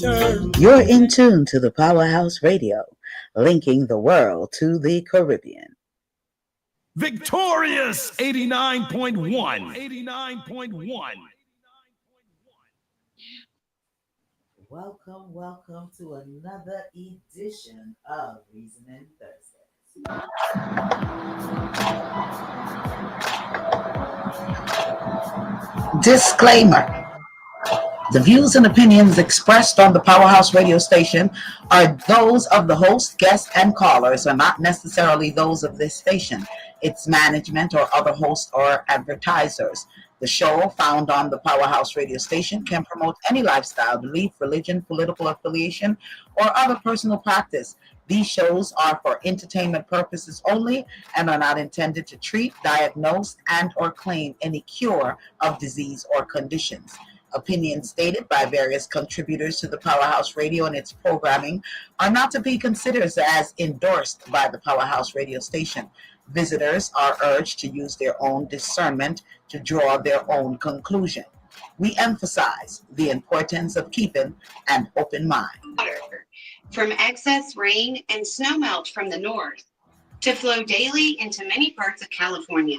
You're in tune to the Powerhouse Radio, linking the world to the Caribbean. Victorious 89.1. 89.1. Welcome to another edition of Reasoning Thursdays. Disclaimer. The views and opinions expressed on the Powerhouse radio station are those of the host, guests, and callers, are not necessarily those of this station, its management, or other hosts or advertisers. The show, found on the Powerhouse radio station, can promote any lifestyle, belief, religion, political affiliation, or other personal practice. These shows are for entertainment purposes only and are not intended to treat, diagnose, and or claim any cure of disease or conditions. Opinions stated by various contributors to the Powerhouse Radio and its programming are not to be considered as endorsed by the Powerhouse Radio station. Visitors are urged to use their own discernment to draw their own conclusion. We emphasize the importance of keeping an open mind. From excess rain and snowmelt from the north to flow daily into many parts of California,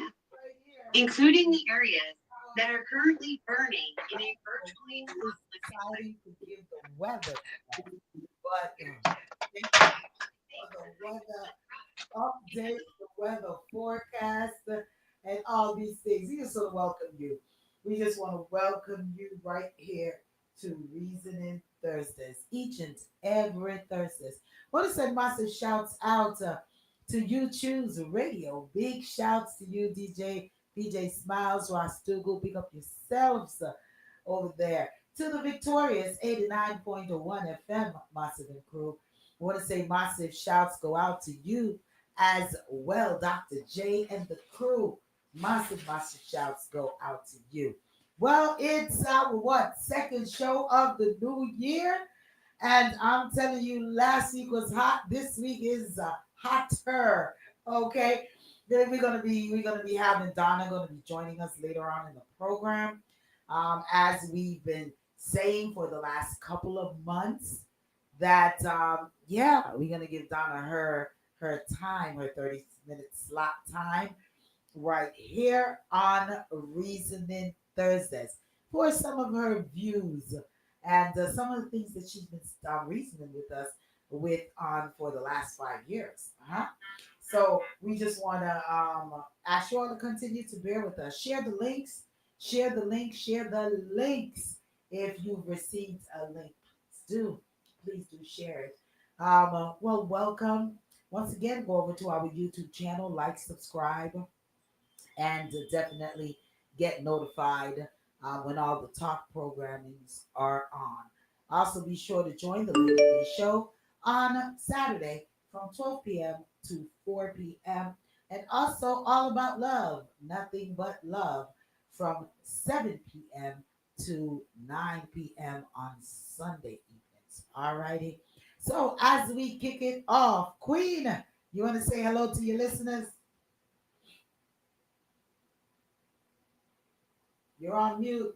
including the areas that are currently burning in a virtually Deciding to give the weather, but the weather update, the weather forecast, and all these things. We just want to welcome you. We just want to welcome you right here to Reasoning Thursdays, each and every Thursdays. I want to send massive shouts out to You Choose Radio. Big shouts to you, DJ Smiles, Ross Dougal. Pick up yourselves over there. To the Victorious 89.1 FM, Massive and Crew. I want to say massive shouts go out to you as well, Dr. J and the crew. Massive shouts go out to you. Well, it's our second show of the new year, and I'm telling you, last week was hot. This week is hotter. Okay, then we're gonna be having Donna going to be joining us later on in the program, as we've been saying for the last couple of months that we're gonna give Donna her time, her 30-minute slot time right here on Reasoning Thursdays for some of her views and some of the things that she's been reasoning with us with on for the last 5 years. So we just want to ask you all to continue to bear with us. Share the links. Share the link. Share the links. If you've received a link, please do share it. Well, welcome. Once again, go over to our YouTube channel, like, subscribe, and definitely get notified when all the talk programmings are on. Also, be sure to join the Lady Day Show on Saturday from 12 p.m. to 4 p.m. And also, All About Love, Nothing But Love, from 7 p.m. to 9 p.m. on Sunday evenings. All righty. So, as we kick it off, Queen, you want to say hello to your listeners? You're on mute.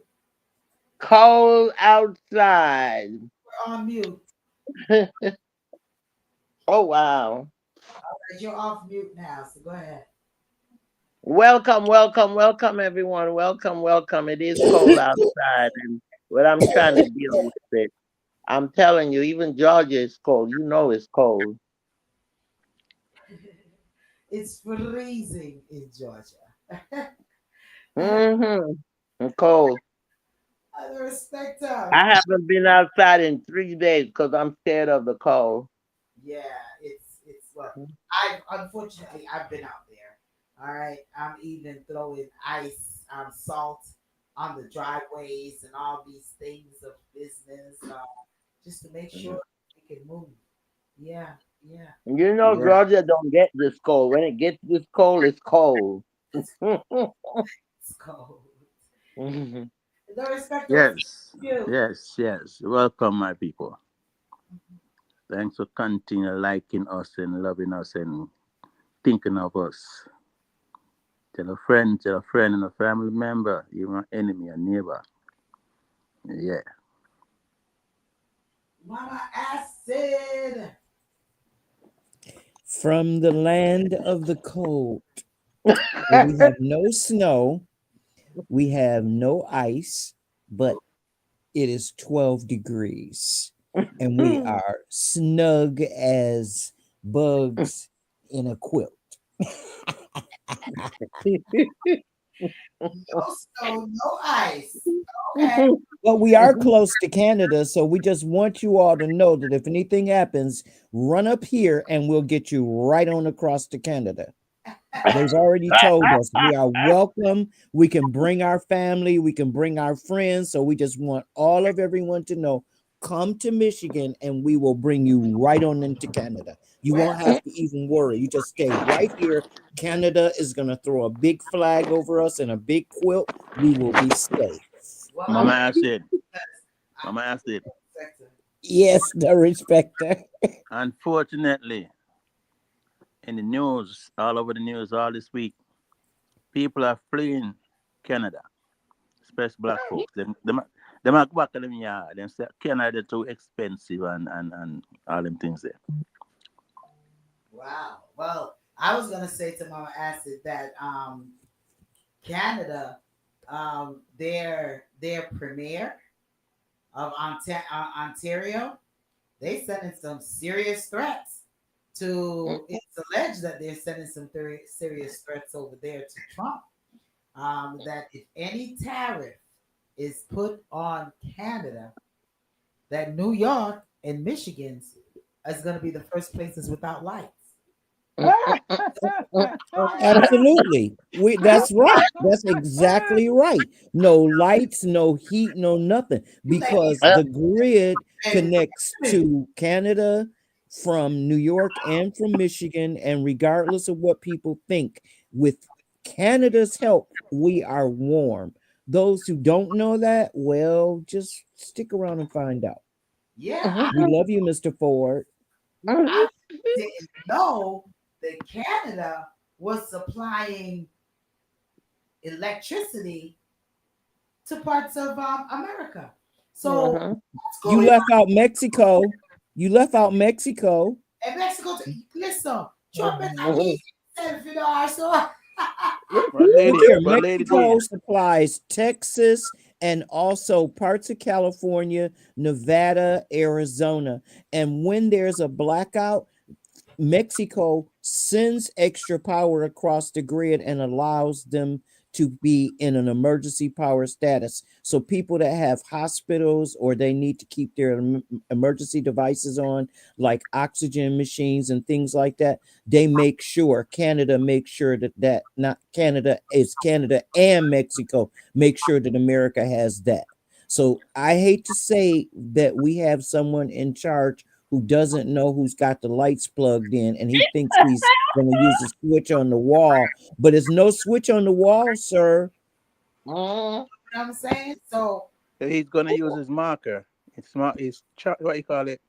Cold outside. You're on mute. Oh, wow. You're off mute now, so go ahead. Welcome, everyone. Welcome. It is cold outside, and what I'm trying to deal with it. I'm telling you, even Georgia is cold. You know it's cold. It's freezing in Georgia. It's cold. Darespecta. I haven't been outside in 3 days because I'm scared of the cold. Yeah, it's what I've been out there. All right, I'm even throwing ice, salt on the driveways and all these things of business, just to make sure we can move. Yeah. You know, Yeah. Georgia don't get this cold. When it gets this cold, it's cold. It's cold. The respect Yes, you. yes. Welcome, my people. Thanks for continue liking us and loving us and thinking of us. Tell a friend, and a family member, even an enemy, a neighbor. Yeah. Mama Acid. From the land of the cold, where we have no snow, we have no ice, but it is 12 degrees. And we are snug as bugs in a quilt. No snow, no ice. Okay. But we are close to Canada, so we just want you all to know that if anything happens, run up here and we'll get you right on across to Canada. They've already told us we are welcome. We can bring our family, we can bring our friends. So we just want all of everyone to know come to Michigan and we will bring you right on into Canada. You Well, won't have to even worry. You just stay right here. Canada is going to throw a big flag over us and a big quilt. We will be safe. well, Mama Mama, Acid, I Mama Acid. sector. Yes, the respecter. Unfortunately, in the news, all over the news all this week, people are fleeing Canada, especially black folks. Them are go back to them yard. Them say Canada too expensive and all them things there. Wow. Well, I was gonna say to Mama Acid that Canada, their premier of Ontario, they sending some serious threats to. It's alleged that they're sending some serious threats over there to Trump. That if any tariff is put on Canada, that New York and Michigan is going to be the first places without lights. Absolutely. That's right. That's exactly right. No lights, no heat, no nothing You let me because the grid baby. connects to Canada from New York and from Michigan and regardless of what people think, with Canada's help, we are warm. Those who don't know that, well, just stick around and find out. Yeah, We love you, Mr. Ford. I didn't know that Canada was supplying electricity to parts of America. So what's You going on left out Mexico. You left out Mexico. in Mexico? Listen, Trump is against himself, you know. So Look here, What lady doing? Mexico supplies Texas and also parts of California, Nevada, Arizona. And when there's a blackout, Mexico sends extra power across the grid and allows them to be in an emergency power status. So people that have hospitals or they need to keep their emergency devices on, like oxygen machines and things like that, they make sure Canada makes sure that not Canada is Canada and Mexico make sure that America has that. So I hate to say that we have someone in charge who doesn't know who's got the lights plugged in and he thinks he's going to use the switch on the wall, but there's no switch on the wall, sir. what I'm saying? So He's gonna use his marker. It's not his what you call it?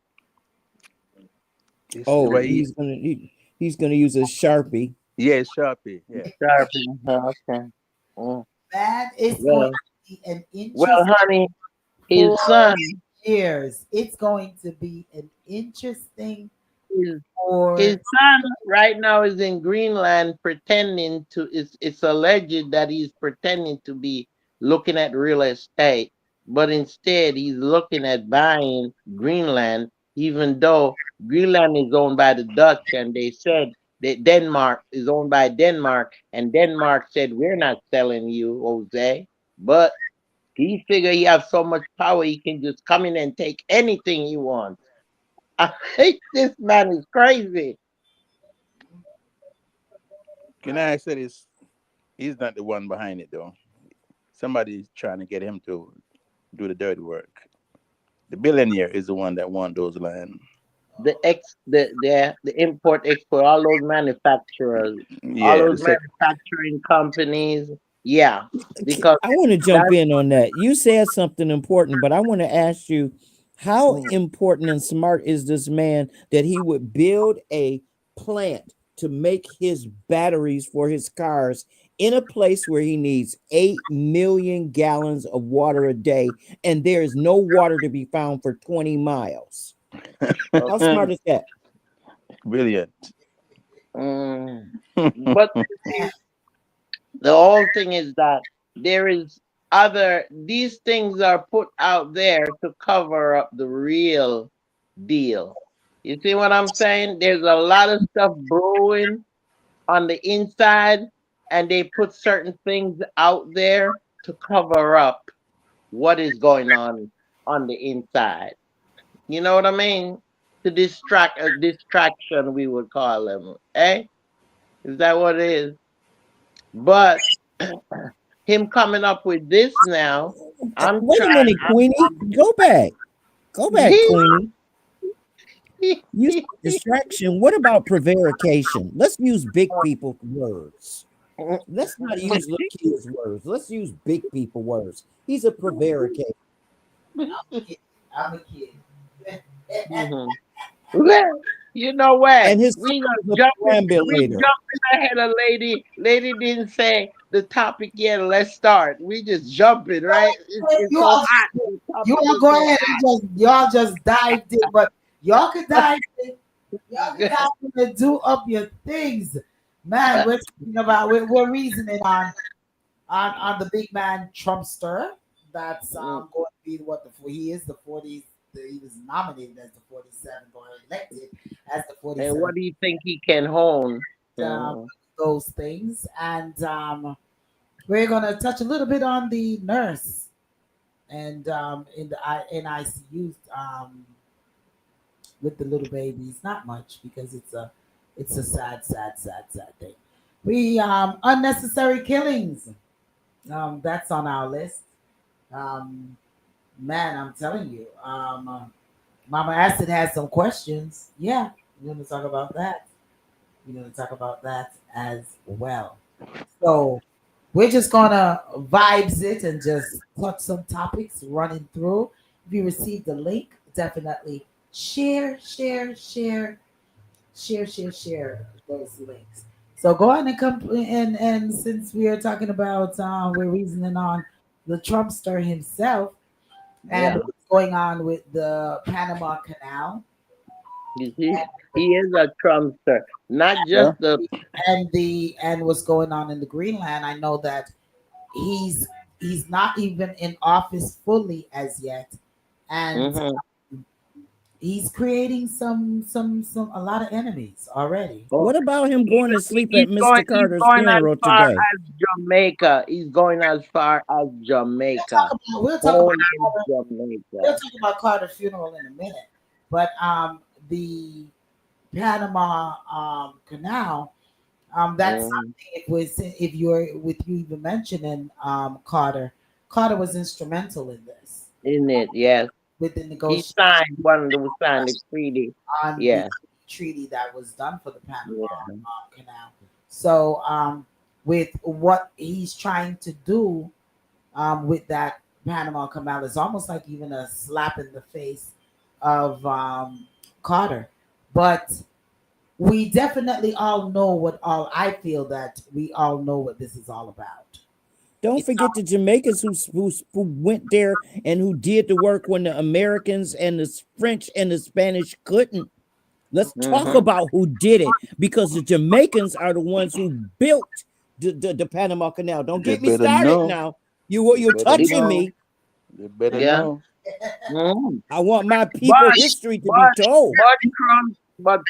It's Oh, where he, he's going to use a Sharpie. yeah, it's Sharpie. Yeah. Okay. Mm. that is going Well, to be an well, interesting honey, his 4 son, years. It's going to be an interesting his his 4. son right now is in Greenland pretending to. It's alleged that he's pretending to be looking at real estate, but instead he's looking at buying Greenland, even though Greenland is owned by the Dutch, and they said that Denmark is owned by Denmark, and Denmark said we're not selling you, Jose, but he figure he has so much power he can just come in and take anything he wants. I think this man is crazy. Can I say this? He's not the one behind it though. Somebody's trying to get him to do the dirty work. The billionaire is the one that won those land. The import export, all those manufacturers, all Yeah, the those sec. manufacturing companies. Yeah, because I want to jump that in on that. You said something important, but I want to ask you how important and smart is this man that he would build a plant to make his batteries for his cars in a place where he needs 8 million gallons of water a day, and there is no water to be found for 20 miles. How Okay. smart is that? Brilliant. Mm. But you see, the whole thing is that there is other, these things are put out there to cover up the real deal. You see what I'm saying? There's a lot of stuff brewing on the inside, and they put certain things out there to cover up what is going on the inside. You know what I mean? To distract, a distraction, we would call them. Eh? Is that what it is? But him coming up with this now, I'm Wait a trying. minute, Queenie. Go back. Go back, Queenie. You said distraction. What about prevarication? Let's use big people words. Let's not use little kids' words. Let's use big people words. He's a prevaricator. Kid. I'm a kid. Mhm. Well, you know what? And his We son gonna is a jump in. We perambulator. jumping ahead of lady. Lady didn't say the topic yet. Let's start. We just jumping, right? It's You so all, hot. The you topic all is go so ahead and just y'all just dived in, but y'all could dive in. Y'all could dive in and do up your things, man. hot. We're talking about we're reasoning on the big man Trumpster. That's going to be what he is the 40s. He was nominated as the 47th or elected as the And what 47th. do you think he can hone? Um, Mhm. those things, and we're gonna touch a little bit on the nurse and in the NICU with the little babies. Not much because it's a sad thing. We unnecessary killings. That's on our list. Um, man, I'm telling you, Mama Acid has some questions. Yeah, we're gonna talk about that. We're gonna talk about that as well. So we're just gonna vibes it and just touch some topics running through. If you received the link, definitely share those links. So go ahead and come and since we are talking about we're reasoning on the Trumpster himself and Yeah. what's going on with the Panama Canal You see, he is a Trumpster. Not Yeah. just the. and what's going on in the Greenland. I know that he's he's not even in office fully as yet, and Mhm. he's creating some a lot of enemies already. Oh, What about him going to sleep at he's going. Mr. He's Carter's going as funeral far today? as Jamaica. He's going as far as Jamaica. We'll talk about Born in Carter, we'll Jamaica. talk about Carter's funeral in a minute, but the Panama Canal. That's Mm, something. If you're with you even mentioning Carter, Carter was instrumental in this in it, yes. with the He negotiation signed one that was signed the treaty. on the Yeah. treaty that was done for the Panama Yeah. Canal. So, with what he's trying to do with that Panama Canal is almost like even a slap in the face of Carter. But we definitely all know what all I feel that we all know what this is all about. Don't It's forget the Jamaicans who went there and who did the work when the Americans and the French and the Spanish couldn't. Let's talk Hmm. about who did it because the Jamaicans are the ones who built the Panama Canal. Don't They get me better started know. now. They You're better touching know. me. They better Yeah. know. Mhm. I want my people But history to be but told.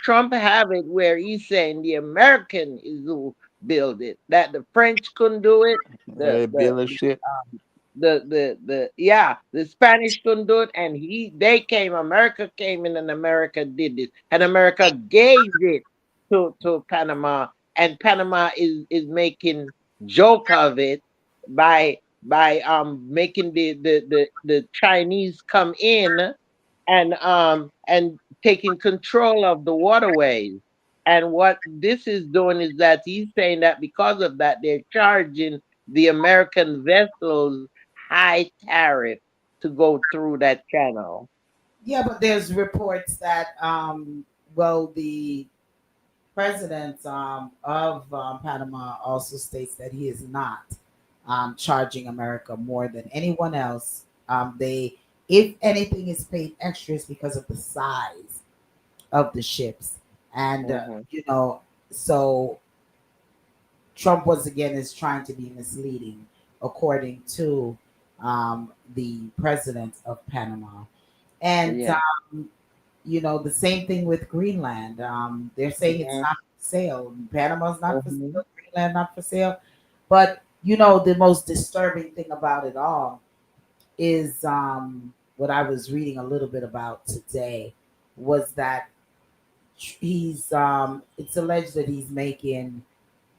Trump have it where he's saying the American is who built it. That the French couldn't do it. The Hey, the Bill of shit. the yeah, the Spanish couldn't do it, and they came. America came in, and America did this, and America gave it to Panama, and Panama is making joke of it by making the Chinese come in and taking control of the waterways. And what this is doing is that he's saying that because of that, they're charging the American vessels high tariff to go through that channel. Yeah, but there's reports that well president of Panama also states that he is not charging America more than anyone else. They, if anything, is paid extras because of the size of the ships, and Mm-hmm. so Trump once again is trying to be misleading, according to the president of Panama. And Yeah. the same thing with Greenland. They're saying it's Mm-hmm. not for sale. Panama's not for Mm-hmm. sale. Greenland not for sale. But the most disturbing thing about it all is what I was reading a little bit about today was that he's it's alleged that he's making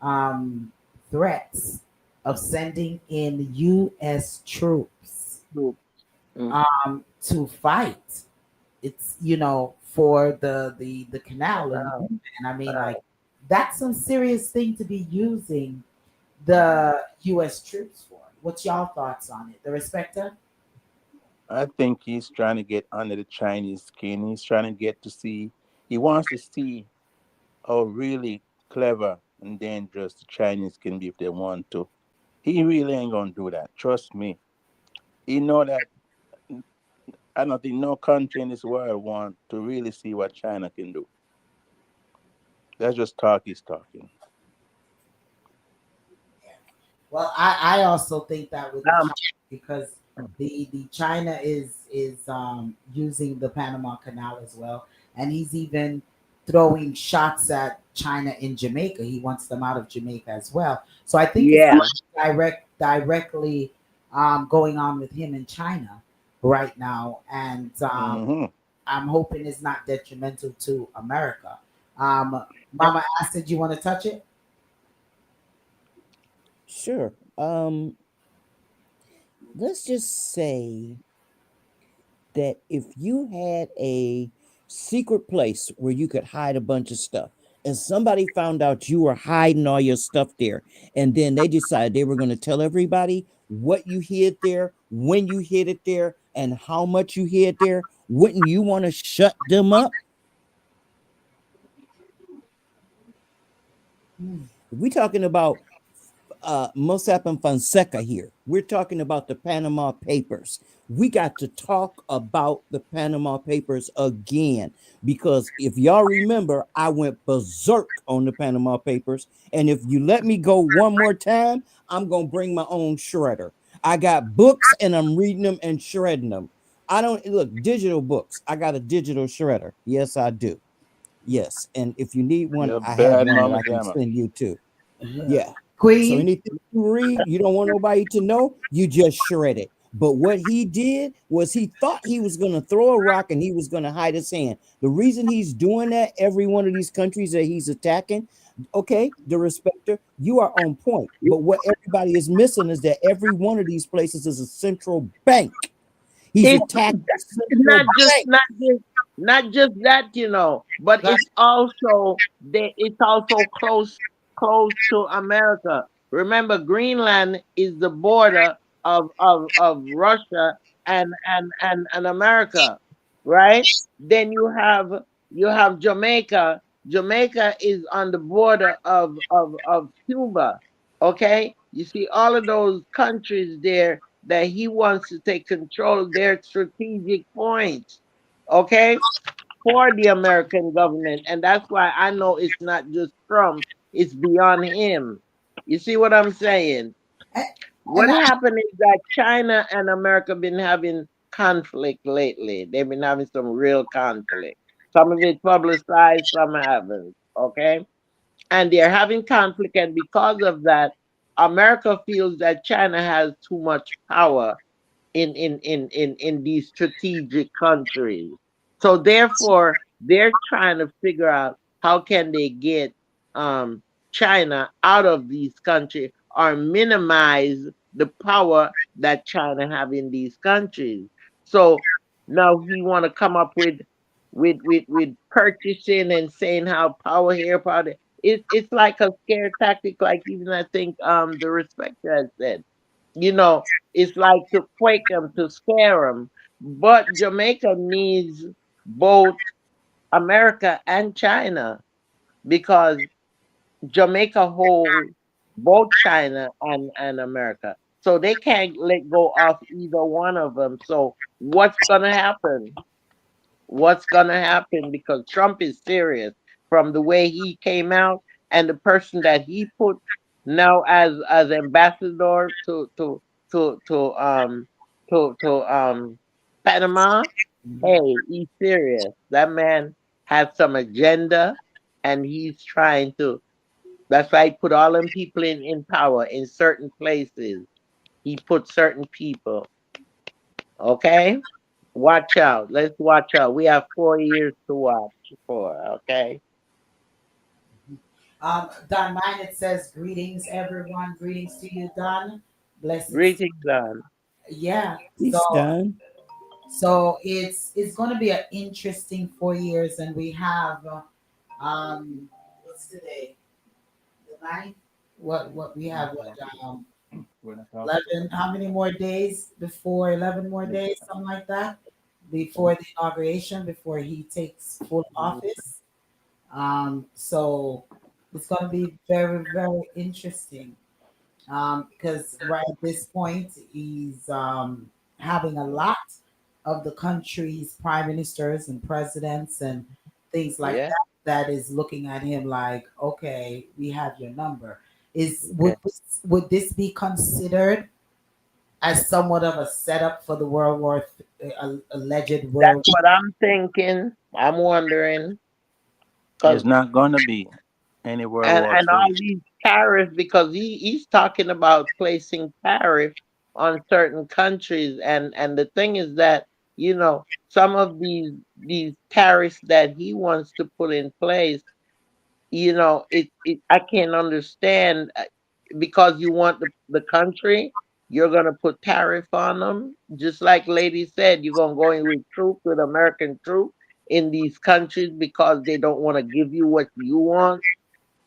um, threats of sending in U.S. troops Mm-hmm. to fight. It's for the canal in Wow. and I mean, like, Wow. that's some serious thing to be using the U.S. troops for. What's y'all thoughts on it? The respecter. I think he's trying to get under the Chinese skin. He's trying to get to see. He wants to see how really clever and dangerous the Chinese can be if they want to. He really ain't gonna do that. Trust me. He know that. I don't think no country in this world want to really see what China can do. That's just talk is talking. Well, I also think that with the Um, China, because the China is using the Panama Canal as well, and he's even throwing shots at China in Jamaica. He wants them out of Jamaica as well. So I think it's yeah. directly going on with him in China right now, and Hmm. I'm hoping it's not detrimental to America. Mama asked, did you want to touch it? Sure. Let's just say that if you had a secret place where you could hide a bunch of stuff and somebody found out you were hiding all your stuff there, and then they decided they were going to tell everybody what you hid there, when you hid it there, and how much you hid there, wouldn't you want to shut them up? Hmm. We talking about Mossack and Fonseca here. We're talking about the Panama Papers. We got to talk about the Panama Papers again because if y'all remember, I went berserk on the Panama Papers. And if you let me go one more time, I'm going to bring my own shredder. I got books and I'm reading them and shredding them. I don't look digital books. I got a digital shredder. Yes, I do. Yes. And if you need one, You're I have bad, one that mama I can jamma. send you to. Yeah. So Queen. anything you read, you don't want nobody to know, you just shred it. But what he did was he thought he was going to throw a rock and he was going to hide his hand. The reason he's doing that, every one of these countries that he's attacking, okay, the respecter, you are on point. But what everybody is missing is that every one of these places is a central bank. He's It's attacking central not just bank. not just that, but it's also close to America. Remember, Greenland is the border of Russia and America, right? Then you have Jamaica. Jamaica is on the border of Cuba. Okay, you see all of those countries there that he wants to take control of their strategic points, okay, for the American government. And that's why I know it's not just Trump, it's beyond him. You see what I'm saying? And, What and happened is that China and America been having conflict lately. They've been having some real conflict. Some of it publicized, some haven't. Okay, and they're having conflict, and because of that, America feels that China has too much power in these strategic countries. So therefore, they're trying to figure out how can they get um, China out of these countries or minimize the power that China have in these countries. So now he want to come up with purchasing and saying how power here, power there. It's like a scare tactic, like even I think the respecter has said. You know, it's like to quake them, to scare them. But Jamaica needs both America and China. because Jamaica holds both China and America. So they can't let go of either one of them. So what's gonna happen? What's gonna happen? Because Trump is serious from the way he came out and the person that he put now as ambassador to Panama. Mhm. Hey, he's serious. That man has some agenda and he's trying to, that's why he put all them people in power in certain places. He put certain people. Okay? Watch out. Let's watch out. We have 4 years to watch for. Okay? Don Mine, it says, greetings, everyone. Greetings to you, Don. Blessings. Greetings, son. Yeah. So Peace, Don. it's going to be an interesting 4 years, and we have what's today? The ninth. What we have? What 11? How many more days before? 11 more days, something like that, before the inauguration, before he takes full office. So it's going to be very, very interesting. Because right at this point, he's having a lot of the country's prime ministers and presidents and things like Yeah? that that is looking at him like, okay, we have your number. Is Yeah. would this be considered as somewhat of a setup for the alleged That's World? what I'm thinking. I'm wondering. It's Because not gonna be any World War and all Three. these tariffs, because he's talking about placing tariff on certain countries, and the thing is that some of these tariffs that he wants to put in place, it I can't understand, because you want the country, you're gonna put tariff on them, just like lady said, you're gonna go and recruit with American troops in these countries because they don't want to give you what you want.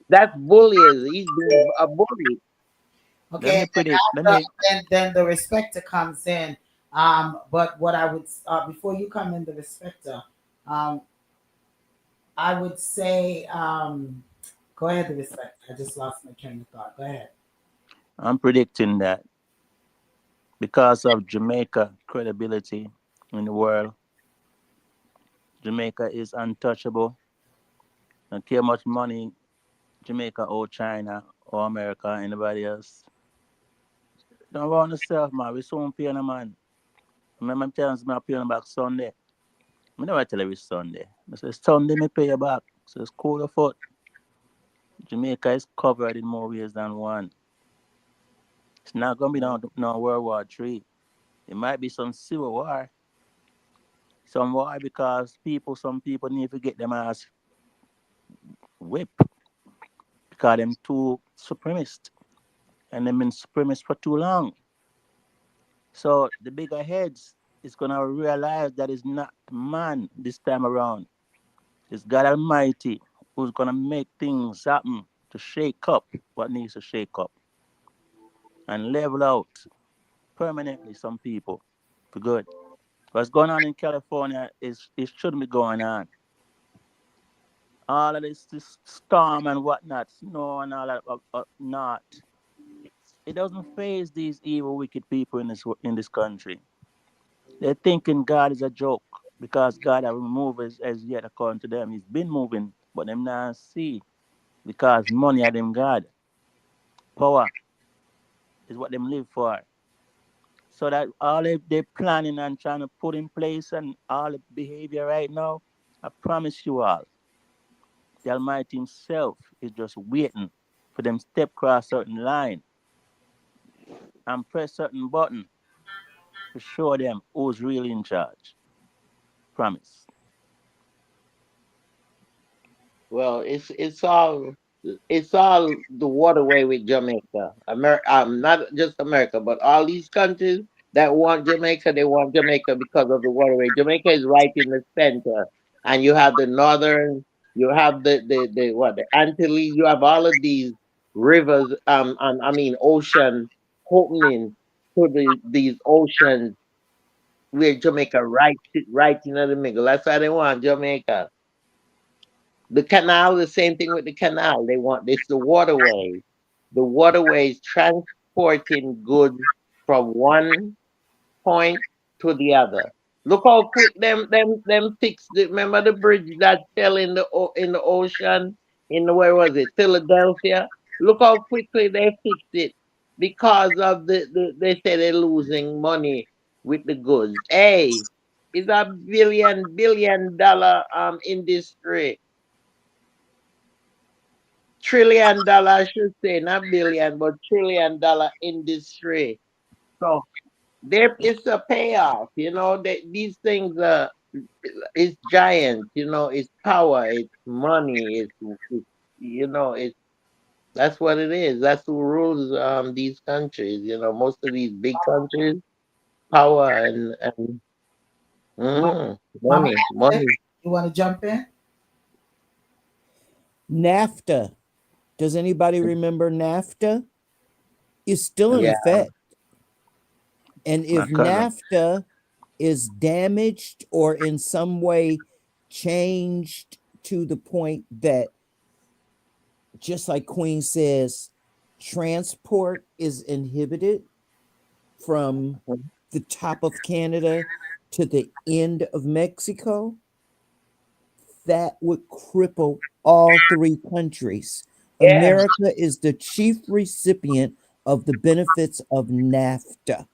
That's bullying. He's being a bully. Let Okay, me and then predict. Let me. then the respecter comes in. But what I would before you come in, the respecter, um, I would say, go ahead, the respecter. I just lost my train of thought. Go ahead. I'm predicting that because of Jamaica credibility in the world, Jamaica is untouchable. Don't care much money Jamaica or China or America or anybody else. Don't run yourself, man. We soon pay a man. Remember, I'm telling you, I'm paying back Sunday. I never tell every Sunday. I say Sunday me pay you back. So it's cool of foot. Jamaica is covered in more ways than one. It's not gonna be no World War Three. It might be some civil war. Some war because some people need to get them ass whipped because them too supremacist and them been supremacist for too long. So the bigger heads is gonna realize that it's not man this time around. It's God Almighty who's gonna make things happen to shake up what needs to shake up and level out permanently some people for good. What's going on in California is it shouldn't be going on. All of this storm and whatnot, snow and all that not. It doesn't phase these evil, wicked people in this country. They're thinking God is a joke because God has moved as yet according to them. He's been moving, but them not see because money are them God. Power is what them live for. So that all they planning and trying to put in place and all the behavior right now, I promise you all, the Almighty Himself is just waiting for them step across certain line and press certain button to show them who's really in charge. Promise. Well, it's all the waterway with Jamaica. Not just America, but all these countries that want Jamaica, they want Jamaica because of the waterway. Jamaica is right in the center, and you have the northern, you have the Antilles, you have all of these rivers, and I mean ocean opening to these oceans where Jamaica right in the middle. That's why they want Jamaica. The canal, the same thing with the canal. They want this the waterway. The waterways transporting goods from one point to the other. Look how quick them fix the, remember the bridge that fell in the in the ocean in the, where was it, Philadelphia? Look how quickly they fixed it because of they say they're losing money with the goods. Hey, it's a billion dollar industry. $1 trillion, I should say, not billion, but $1 trillion industry. So there is a payoff, these things are, it's giant, it's power, it's money, it's it's, that's what it is. That's who rules these countries, most of these big countries, power and Ma- Mama money, Acid, money. you want to jump in? NAFTA. Does anybody remember NAFTA? It's still in Yeah. effect. And My if cousin. NAFTA is damaged or in some way changed to the point that, just like Queen says, transport is inhibited from the top of Canada to the end of Mexico, that would cripple all three countries. Yeah. America is the chief recipient of the benefits of NAFTA.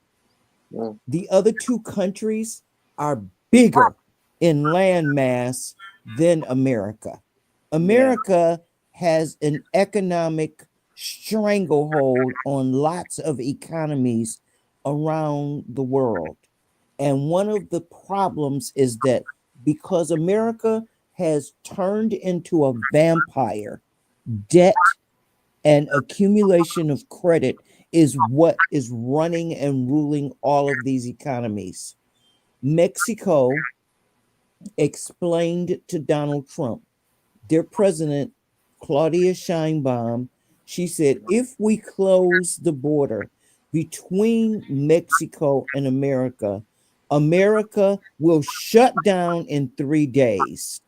Mm, The other two countries are bigger in landmass than America. yeah. America has an economic stranglehold on lots of economies around the world. And one of the problems is that because America has turned into a vampire, debt and accumulation of credit is what is running and ruling all of these economies. Mexico explained to Donald Trump, their president, Claudia Sheinbaum, she said, if we close the border between Mexico and America, America will shut down in 3 days.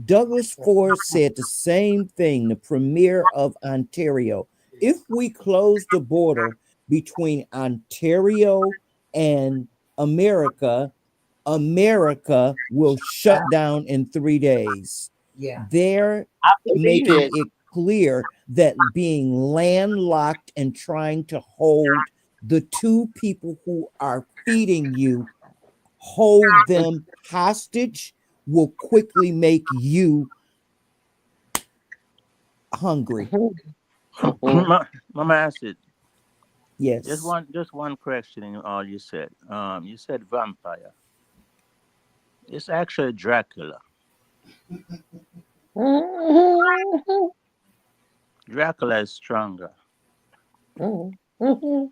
Douglas Ford said the same thing, the premier of Ontario. If we close the border between Ontario and America, America will Yeah. shut down in 3 days. Yeah. They're I believe making it. it clear that being landlocked and trying to hold the two people who are feeding you, hold them hostage, will quickly make you hungry. Mama Acid, Yes. just one question in all you said. You said vampire. It's actually Dracula. Dracula is stronger.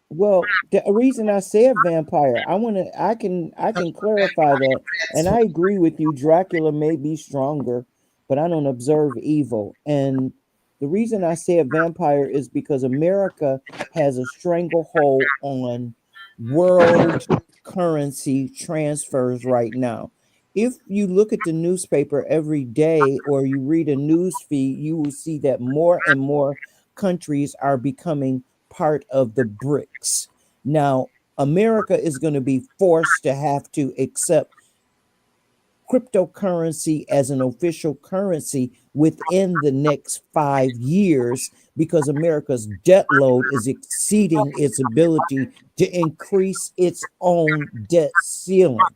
Well, the reason I said vampire, I can clarify that, and I agree with you. Dracula may be stronger, but I don't observe evil. And the reason I said vampire is because America has a stranglehold on world currency transfers right now. If you look at the newspaper every day or you read a news feed, you will see that more and more countries are becoming part of the BRICS. Now, America is going to be forced to have to accept cryptocurrency as an official currency within the next 5 years because America's debt load is exceeding its ability to increase its own debt ceiling.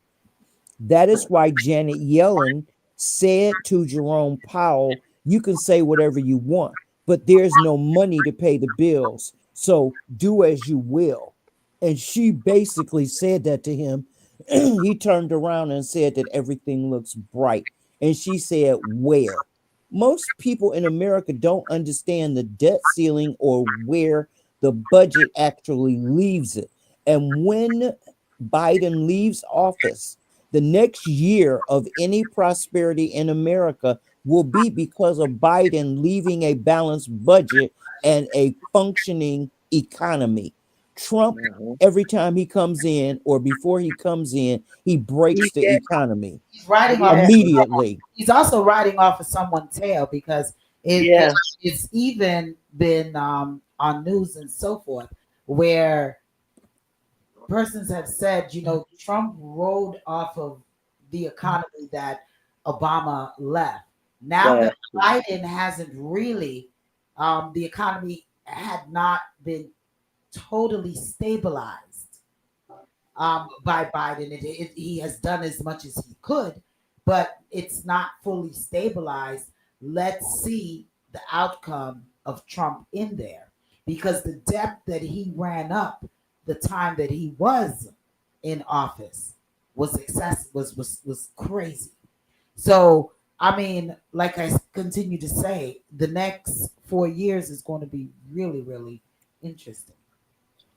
That is why Janet Yellen said to Jerome Powell, you can say whatever you want, but there's no money to pay the bills. So do as you will. And she basically said that to him. He turned around and said that everything looks bright. And she said, where? Most people in America don't understand the debt ceiling or where the budget actually leaves it. And when Biden leaves office, the next year of any prosperity in America will be because of Biden leaving a balanced budget and a functioning economy. Trump, Mhm. every time he comes in or before he comes in, he He breaks the get, economy He's riding off yeah, of immediately. he's also riding off of someone's tail because yeah, it's even been on news and so forth where persons have said, Trump rode off of the economy that Obama left. Now that that, Biden hasn't really, the economy had not been totally stabilized by Biden. He has done as much as he could, but it's not fully stabilized. Let's see the outcome of Trump in there because the depth that he ran up the time that he was in office was was crazy. So I mean, like I continue to say, the next 4 years is going to be really, really interesting.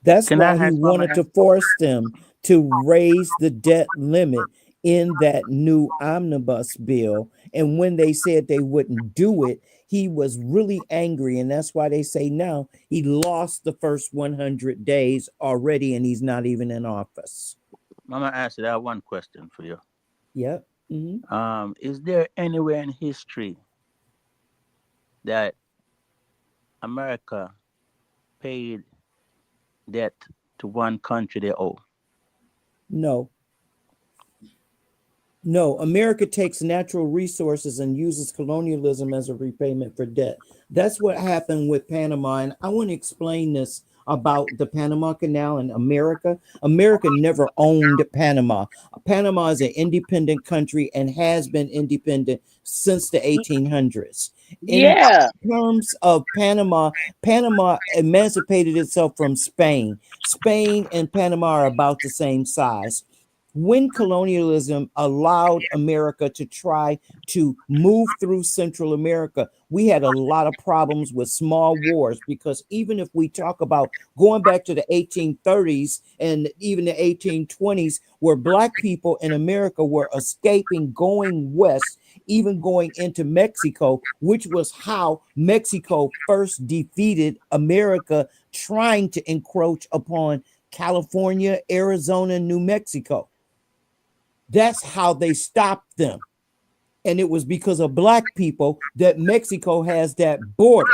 That's Can I why he ask Mama? wanted to force them to raise the debt limit in that new omnibus bill. And when they said they wouldn't do it, he was really angry. And that's why they say now he lost the first 100 days already and he's not even in office. Mama Acid, I have one question for you. Yep. Hmm. Is there anywhere in history that America paid debt to one country they owe? No. No, America takes natural resources and uses colonialism as a repayment for debt. That's what happened with Panama. And I want to explain this about the Panama Canal in America. America never owned Panama. Panama is an independent country and has been independent since the 1800s. In yeah. terms of Panama, Panama emancipated itself from Spain. Spain and Panama are about the same size. When colonialism allowed America to try to move through Central America, we had a lot of problems with small wars because even if we talk about going back to the 1830s and even the 1820s, where Black people in America were escaping, going west, even going into Mexico, which was how Mexico first defeated America, trying to encroach upon California, Arizona, New Mexico. That's how they stopped them. And it was because of Black people that Mexico has that border.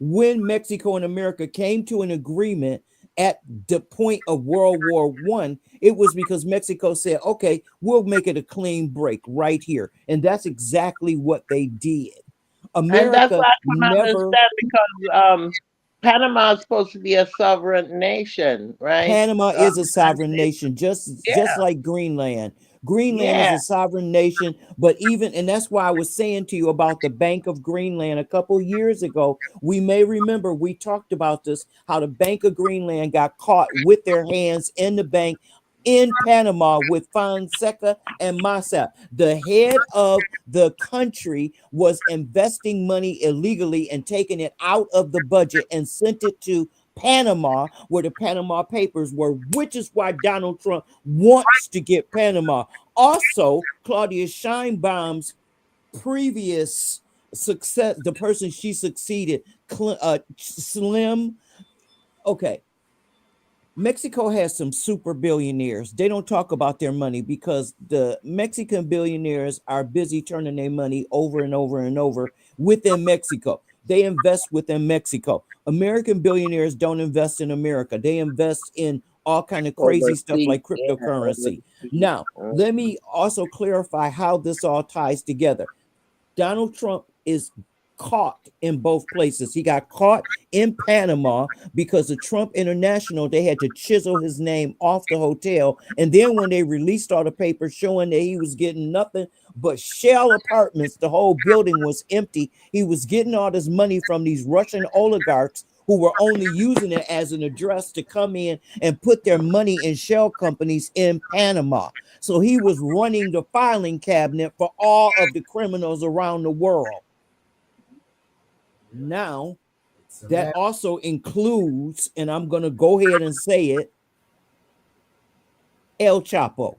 When Mexico and America came to an agreement at the point of World War One, it was because Mexico said, okay, we'll make it a clean break right here. And that's exactly what they did. And that's America what I can never, understand because Panama is supposed to be a sovereign nation, right? Panama is a United sovereign States. nation, just Yeah, like Greenland. Greenland is yeah. a sovereign nation, but even and that's why I was saying to you about the Bank of Greenland a couple years ago. We may remember we talked about this how the Bank of Greenland got caught with their hands in the bank in Panama with Fonseca and Massa. The head of the country was investing money illegally and taking it out of the budget and sent it to Panama, where the Panama Papers were, which is why Donald Trump wants to get Panama. Also, Claudia Scheinbaum's previous success, the person she succeeded, Slim. Okay, Mexico has some super billionaires. They don't talk about their money because the Mexican billionaires are busy turning their money over and over and over within Mexico. They invest within Mexico. American billionaires don't invest in America. They invest in all kind of crazy stuff Overseas, like yeah, cryptocurrency. overseas. Now, let me also clarify how this all ties together. Donald Trump is caught in both places. He got caught in Panama because of Trump International. They had to chisel his name off the hotel. And then when they released all the papers showing that he was getting nothing but shell apartments, the whole building was empty. He was getting all this money from these Russian oligarchs who were only using it as an address to come in and put their money in shell companies in Panama. So he was running the filing cabinet for all of the criminals around the world. Now, It's that hilarious. also includes, and I'm going to go ahead and say it, El Chapo.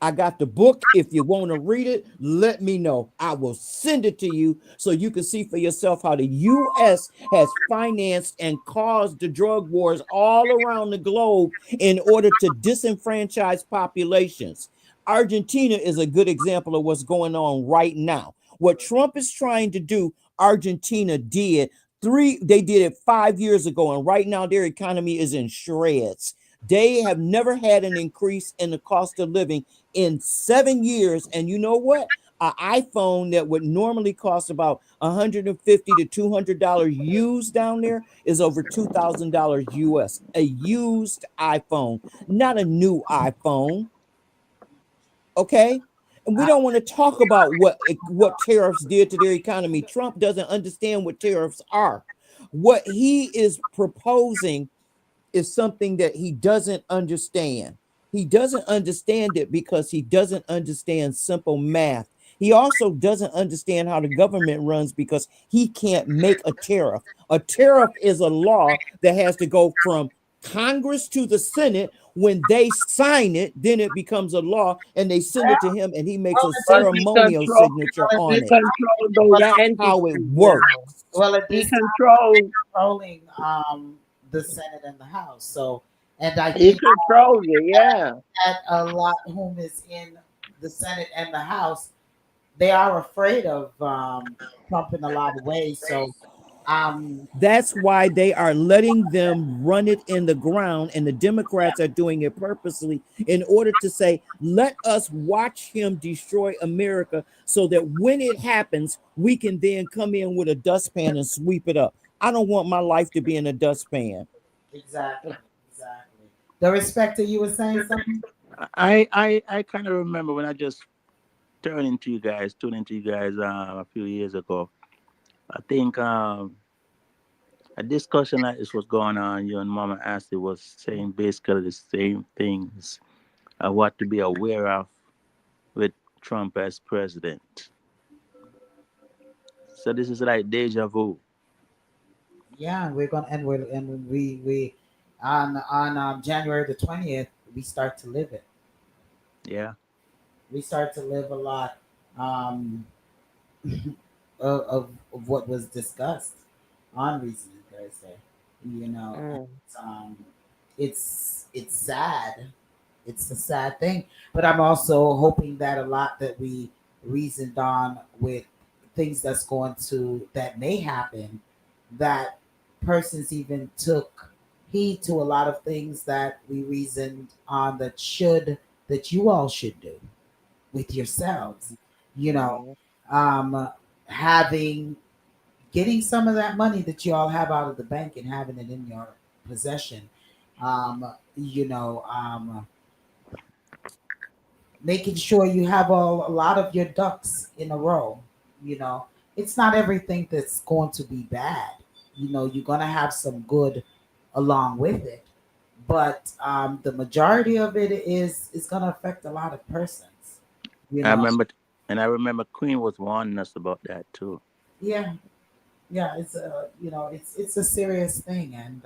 I got the book. If you want to read it, let me know. I will send it to you so you can see for yourself how the U.S. has financed and caused the drug wars all around the globe in order to disenfranchise populations. Argentina is a good example of what's going on right now. What Trump is trying to do, Argentina did. They did it 5 years ago, and right now their economy is in shreds. They have never had an increase in the cost of living in 7 years. And you know what? An iPhone that would normally cost about $150 to $200 used down there is over $2,000 US. A used iPhone, not a new iPhone. Okay. And we I, don't want to talk about what tariffs did to their economy. Trump doesn't understand what tariffs are. What he is proposing is something that he doesn't understand. He doesn't understand it because he doesn't understand simple math. He also doesn't understand how the government runs because he can't make a tariff. A tariff is a law that has to go from Congress to the Senate. When they sign it, then it becomes a law and they send it to him and he makes well, a But he ceremonial control signature he on it. control those but That's entities how it now. works. well, at He this time, controls controlling the Senate and the House. So, and I he think controls it, yeah. that a lot whom is in the Senate and the House, they are afraid of Trump in a lot of ways. So, um, That's why they are letting them run it in the ground, and the Democrats are doing it purposely in order to say, let us watch him destroy America so that when it happens, we can then come in with a dustpan and sweep it up. I don't want my life to be in a dustpan. exactly, exactly. The respect you were saying something. I kind of remember when I just tuned into you guys a few years ago. I think a discussion like this was going on. You and Mama Ashley was saying basically the same things. What to be aware of with Trump as president. So this is like deja vu. Yeah, we're gonna and we on January the 20th we start to live it. Yeah, We start to live a lot um, of what was discussed on Reasoning Thursday. You know, and, Mm. it's sad. It's a sad thing, but I'm also hoping that a lot that we reasoned on with things that's going to that may happen, that persons even took heed to a lot of things that we reasoned on that you all should do with yourselves. You know, Mm. um, having getting some of that money that you all have out of the bank and having it in your possession. You know, making sure you have a lot of your ducks in a row. You know, it's not everything that's going to be bad. You know, you're going to have some good along with it, but the majority of it is going to affect a lot of persons. You I know, remember, and I remember Queen was warning us about that too. yeah, yeah, it's a it's a serious thing, and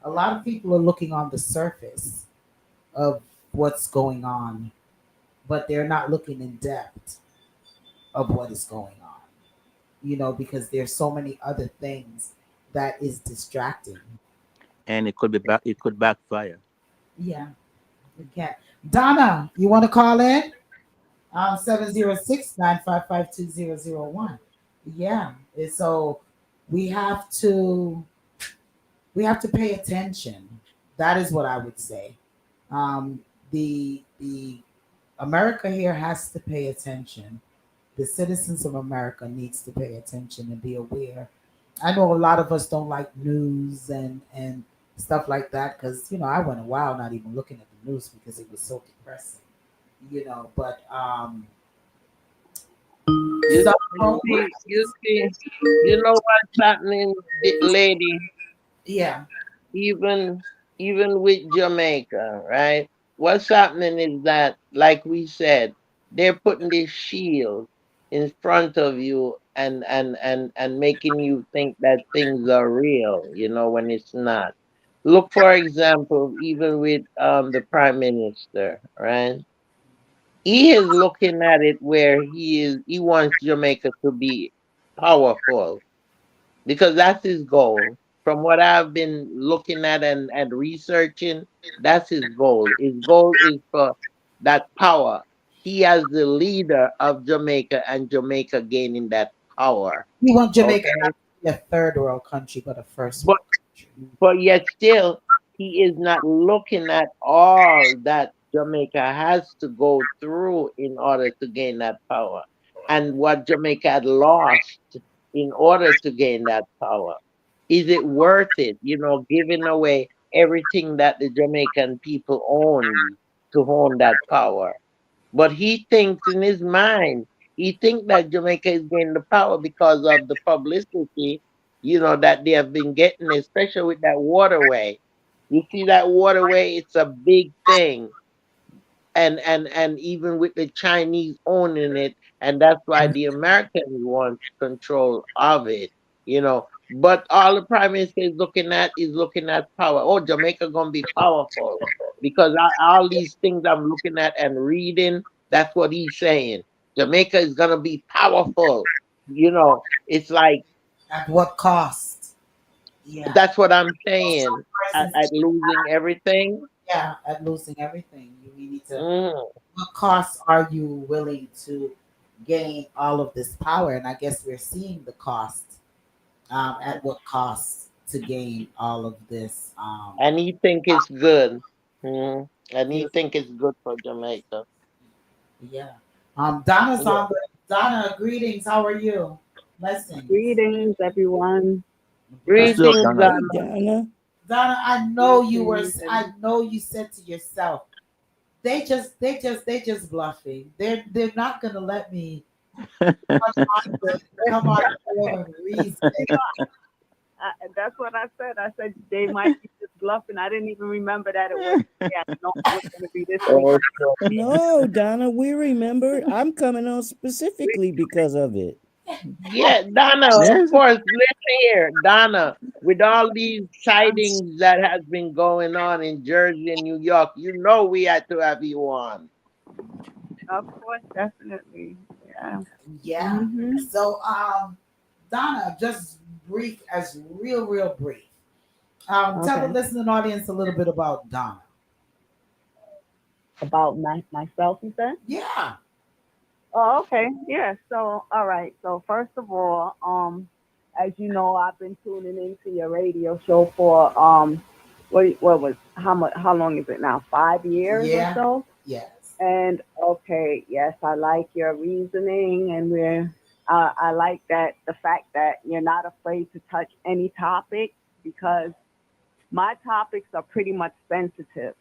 a lot of people are looking on the surface of what's going on, but they're not looking in depth of what is going on. You know, because there's so many other things that is distracting. And it could be back. It could backfire. Yeah, we can't. Donna, you want to call in? 706-955-2001. Yeah, and so we have to pay attention. That is what I would say. The America here has to pay attention. The citizens of America needs to pay attention and be aware. I know a lot of us don't like news and stuff like that because I went a while not even looking at the news because it was so depressing. But You, stuff you don't. see, you know what's happening, lady? Yeah, Even even with Jamaica, right? What's happening is that, like we said, they're putting this shield in front of you and making you think that things are real, when it's not. Look, for example, even with the prime minister, right? He is looking at it where he wants Jamaica to be powerful because that's his goal. From what I've been looking at and researching, that's his goal. His goal is for that power. He as the leader of Jamaica and Jamaica gaining that power. We want Jamaica Okay. not to be a third world country, but a first But world country. but yet still he is not looking at all that Jamaica has to go through in order to gain that power and what Jamaica had lost in order to gain that power. Is it worth it, giving away everything that the Jamaican people own to own that power? But he thinks in his mind, he thinks that Jamaica is gaining the power because of the publicity, that they have been getting, especially with that waterway. You see that waterway, it's a big thing. And even with the Chinese owning it, and that's why the Americans want control of it, But all the prime minister is looking at power. Oh, Jamaica gonna be powerful because all these things I'm looking at and reading, that's what he's saying. Jamaica is gonna be powerful. It's like At what cost? Yeah. that's what I'm Some saying. At persons, losing everything. yeah, at losing everything. We need to. Mm. What costs are you willing to gain all of this power? And I guess we're seeing the cost. At what cost to gain all of this? And he think it's good. And he Beautiful. think it's good for Jamaica. Yeah. Donna's Yeah. on. Donna, greetings. How are you? Blessings. Greetings, everyone. What's up, Greetings, Donald? Hey, Donna. Donna. Donna, I know you were. Greetings, I and know you said to yourself, they just bluffing. They're not gonna let me come on board and reason. you know, that's what I said. I said they might be just bluffing. I didn't even remember that it was. Yeah, no, it was going to be this week. Oh, sure. No, Donna, we remember. I'm coming on specifically because of it. Yeah, Donna, of Yes. course, listen here. Donna, with all these sightings that has been going on in Jersey and New York, we had to have you on. Of course, definitely. Yeah. Yeah. hmm So, Donna, just brief, as real brief. Tell the Okay. listening audience a little bit about Donna. About myself, you said? Yeah. Oh, okay. Yeah. So, all right. So, first of all, as you know, I've been tuning into your radio show for what was how long is it now? 5 years or Yeah. so. Yes. And okay, yes, I like your reasoning, and I like that the fact that you're not afraid to touch any topic because my topics are pretty much sensitive.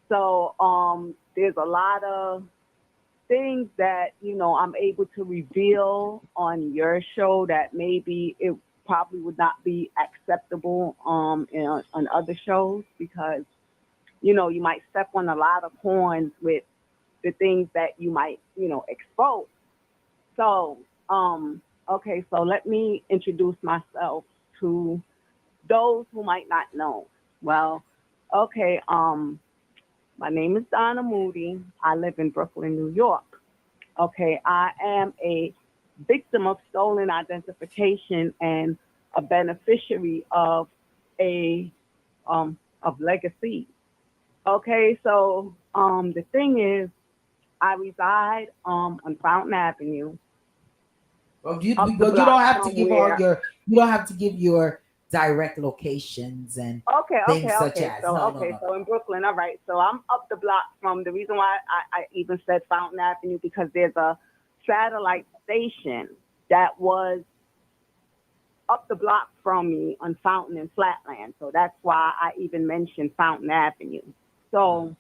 So there's a lot of things that I'm able to reveal on your show that maybe it probably would not be acceptable on other shows because you might step on a lot of corns with the things that you might expose. So okay, so let me introduce myself to those who might not know. Well, okay, my name is Donna Moody. I live in Brooklyn, New York. Okay, I am a victim of stolen identification and a beneficiary a of legacy. Okay, so the thing is, I reside on Fountain Avenue, Well, up the you block don't have to from give all where. your you don't have to give your direct locations and Okay, okay, things such okay. as So no. so in Brooklyn, all right. So I'm up the block from the reason why I even said Fountain Avenue because there's a satellite station that was up the block from me on Fountain and Flatland. So that's why I even mentioned Fountain Avenue. So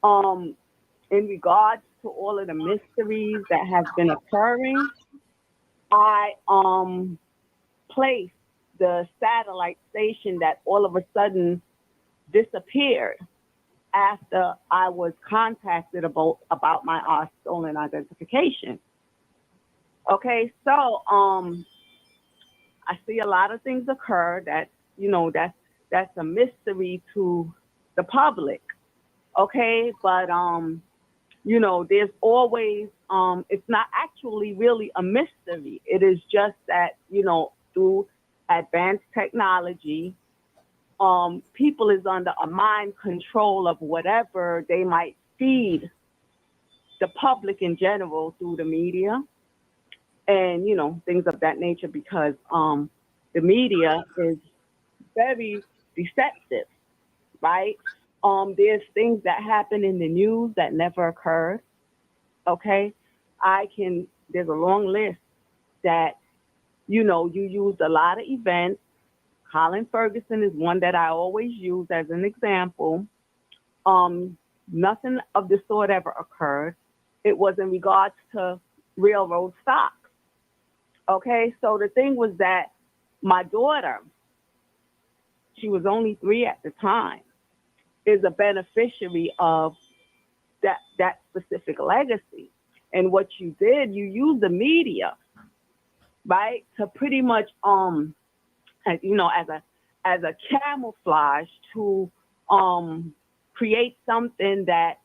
um in regards to all of the mysteries that have been occurring, I placed the satellite station that all of a sudden disappeared after I was contacted about my stolen identification. Okay, so I see a lot of things occur that that's a mystery to the public. Okay, but there's always it's not actually really a mystery. It is just that, through advanced technology, people is under a mind control of whatever they might feed the public in general through the media and things of that nature because the media is very deceptive, right? There's things that happen in the news that never occurred. Okay, there's a long list that you used a lot of events. Colin Ferguson is one that I always use as an example. Um, Nothing of the sort ever occurred. It was in regards to railroad stocks. Okay, so the thing was that my daughter, she was only 3 at the time, is a beneficiary of that specific legacy. And what you did, you used the media, right, to pretty much as a camouflage to create something that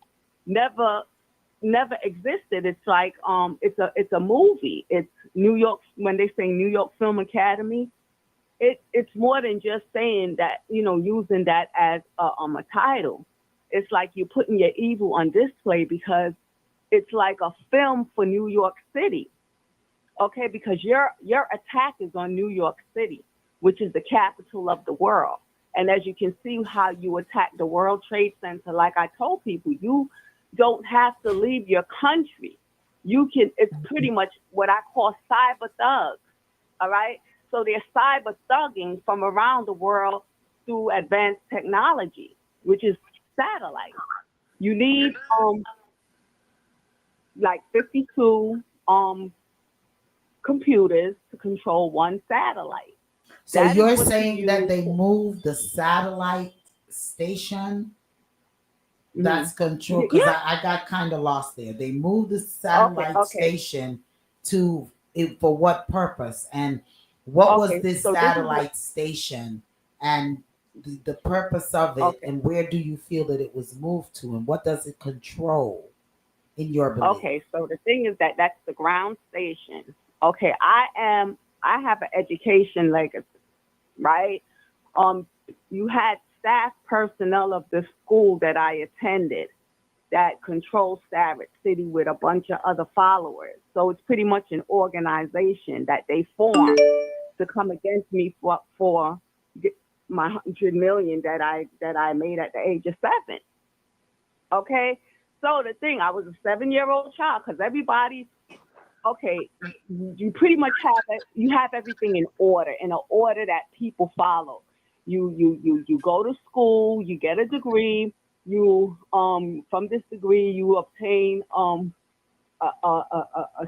never never existed. It's like it's a movie. It's New York. When they say New York Film Academy, it's more than just saying that, using that as a title. It's like you're putting your evil on display because it's like a film for New York City. Okay, because your attack is on New York City, which is the capital of the world. And as you can see how you attack the World Trade Center, like I told people, you don't have to leave your country. It's pretty much what I call cyber thugs. All right. So they're cyber thugging from around the world through advanced technology, which is satellite. You need like 52 computers to control one satellite. So That is you're what you saying that use. they moved the satellite station Mhm. that's control, because Yeah. I got kind of lost there. They moved the Okay. satellite Okay. station to it for what purpose, and what was Okay. this So this is what. satellite station, and the purpose of it, Okay. and where do you feel that it was moved to, and what does it control in your belief? Okay. So the thing is that that's the ground station. Okay. I have an education legacy, right? Um, you had staff personnel of the school that I attended that controls Savage City with a bunch of other followers. So it's pretty much an organization that they formed to come against me for my 100 million that I made at the age of 7. Okay, so the thing, I was a 7-year-old child because everybody. Okay, you pretty much you have everything in an order that people follow. You go to school, you get a degree, you from this degree you obtain a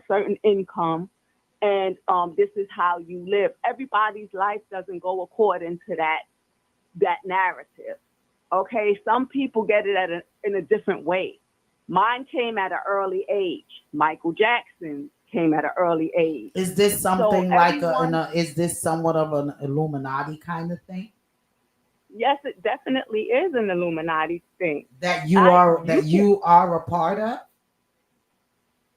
certain income, and this is how you live. Everybody's life doesn't go according to that narrative. Okay, some people get it in a different way. Mine came at an early age. Michael Jackson came at an early age. Is this So something like everyone, is this somewhat of an Illuminati kind of thing yes, it definitely is an Illuminati thing. that You can. you are a part of?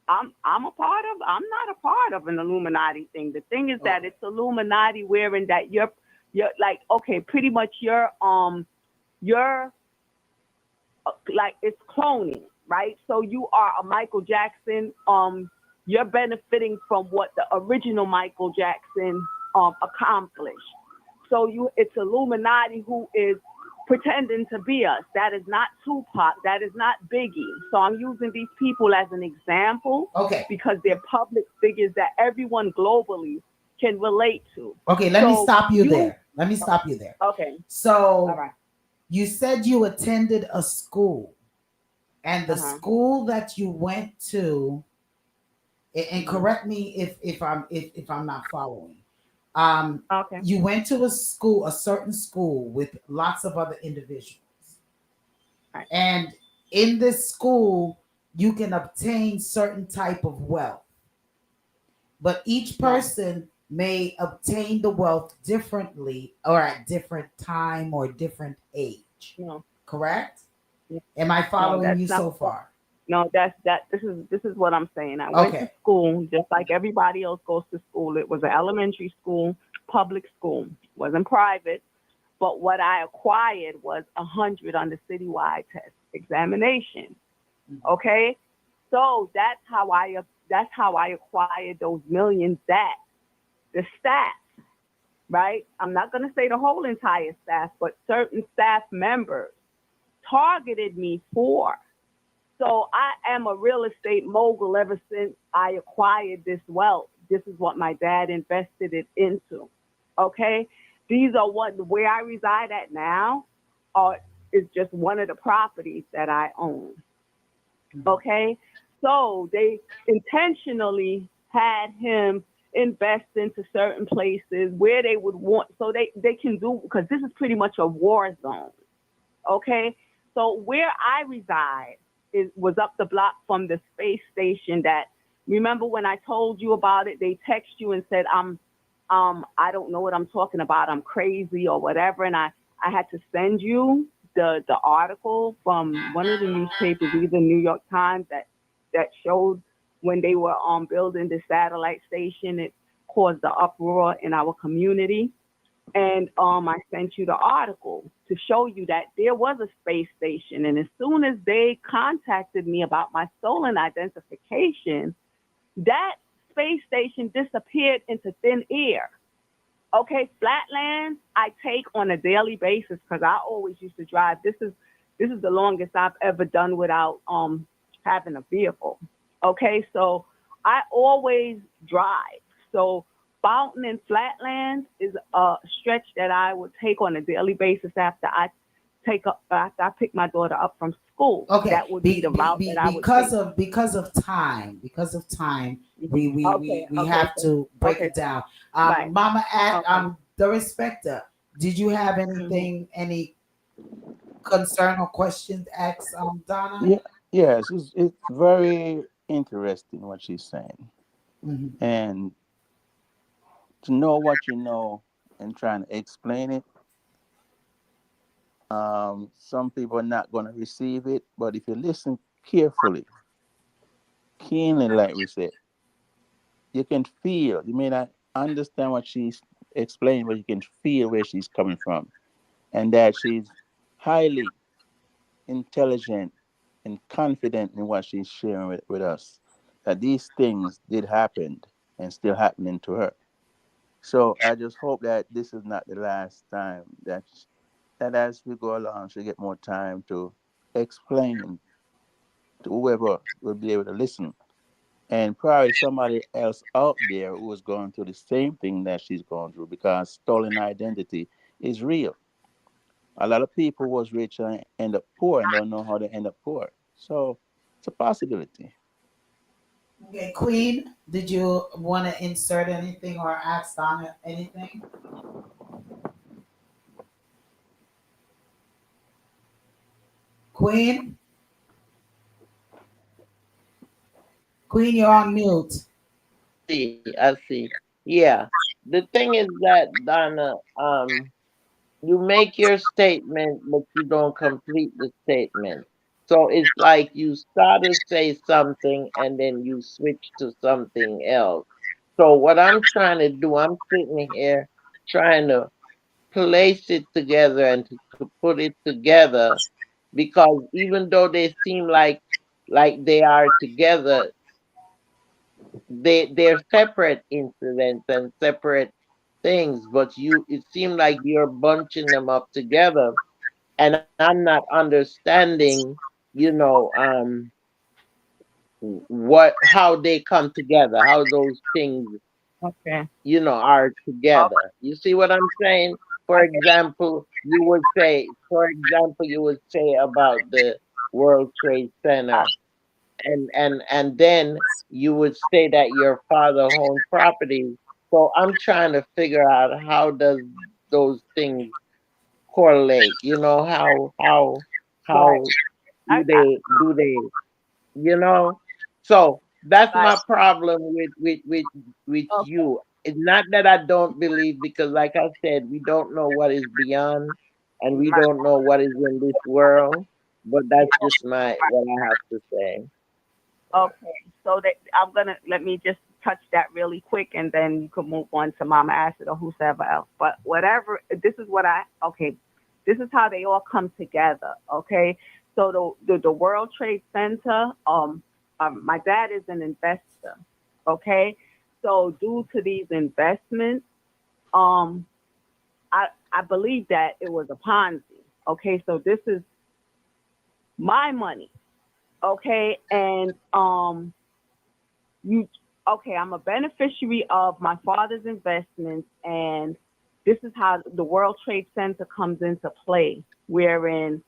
I'm a part of. I'm not a part of an Illuminati thing. The thing is that it's Illuminati wherein that you're like, okay, pretty much you're like, it's cloning, right? So you are a Michael Jackson. You're benefiting from what the original Michael Jackson accomplished. So it's Illuminati who is pretending to be us. That is not Tupac. That is not Biggie. So I'm using these people as an example Okay. because they're public figures that everyone globally can relate to. Okay, let me So stop you you, there. Let me stop you there. okay, all So right, you said you attended a school, and the uh-huh, school that you went to, and mhm, correct me if I'm not following. okay, You went to a certain school with lots of other individuals, right, and in this school you can obtain certain type of wealth, but each no, person may obtain the wealth differently or at different time or different age. no, Correct? no, Am I no, following that's you not so what. far? No, this is what I'm saying. I went to Okay. school just like everybody else goes to school. It was an elementary school, public school, wasn't private. But what I acquired was 100 on the citywide test examination. Mhm. Okay, so that's how I acquired those millions. That the staff, right? I'm not going to say the whole entire staff, but certain staff members targeted me for. So I am a real estate mogul ever since I acquired this wealth. This is what my dad invested it into. Okay? These are what where I reside at now are is just one of the properties that I own. Mhm. Okay? So they intentionally had him invest into certain places where they would want so they can do because this is pretty much a war zone. Okay, so where I reside was up the block from the space station. That remember when I told you about it? They text you and said I don't know what I'm talking about. I'm crazy or whatever, and I had to send you the article from one of the newspapers, either New York Times, that showed when they were building the satellite station. It caused the uproar in our community, and I sent you the article to show you that there was a space station. And as soon as they contacted me about my stolen identification, that space station disappeared into thin air. Okay, flatlands I take on a daily basis because I always used to drive. This is the longest I've ever done without having a vehicle. Okay, so I always drive. So Fountain and Flatlands is a stretch that I would take on a daily basis after I pick my daughter up from school. Okay. That would be the route that I would take. Because of time, Mhm. Okay, we okay, have so to break okay, it down. right, Mama at okay. the respecter. Did you have Hmm. anything, any concern or questions to ask Donna? Yeah, yes, it's very interesting what she's saying, Hmm. and to know what you know and trying to explain it. Some people are not going to receive it, but if you listen carefully, keenly, like we said, you can feel. You may not understand what she's explaining, but you can feel where she's coming from, and that she's highly intelligent and confident in what she's sharing with us. That these things did happen and still happening to her. So I just hope that this is not the last time that as we go along, she'll get more time to explain to whoever will be able to listen. And probably somebody else out there who is going through the same thing that she's going through because stolen identity is real. A lot of people was rich and end up poor and don't know how to end up poor. So it's a possibility. Okay, Queen, did you want to insert anything or ask Donna anything? Queen, Queen, you're on mute. I see. Yeah. The thing is that Donna, you make your statement, but you don't complete the statement. So it's like you start to say something and then you switch to something else. So what I'm trying to do, I'm sitting here trying to place it together and to put it together because even though they seem like they are together, they're separate incidents and separate things, but you it seemed like you're bunching them up together, and I'm not understanding, you know, what how they come together, how those things, Okay, are together. You see what I'm saying? For okay, example, you would say about the World Trade Center, and then you would say that your father owned property. So I'm trying to figure out how does those things correlate. right. How I, do they so that's I, my problem with okay, you. It's not that I don't believe, because like I said, we don't know what is beyond and we right, don't know what is in this world. but that's just my what I have to say. Okay, so that I'm gonna let me just touch that really quick, and then you can move on to Mama Acid or whoever else. But whatever, this is what I okay. This is how they all come together. Okay, so the World Trade Center. My dad is an investor. Okay, so due to these investments, um, I believe that it was a Ponzi. Okay, so this is my money. Okay, and you okay, I'm a beneficiary of my father's investments, and this is how the World Trade Center comes into play, wherein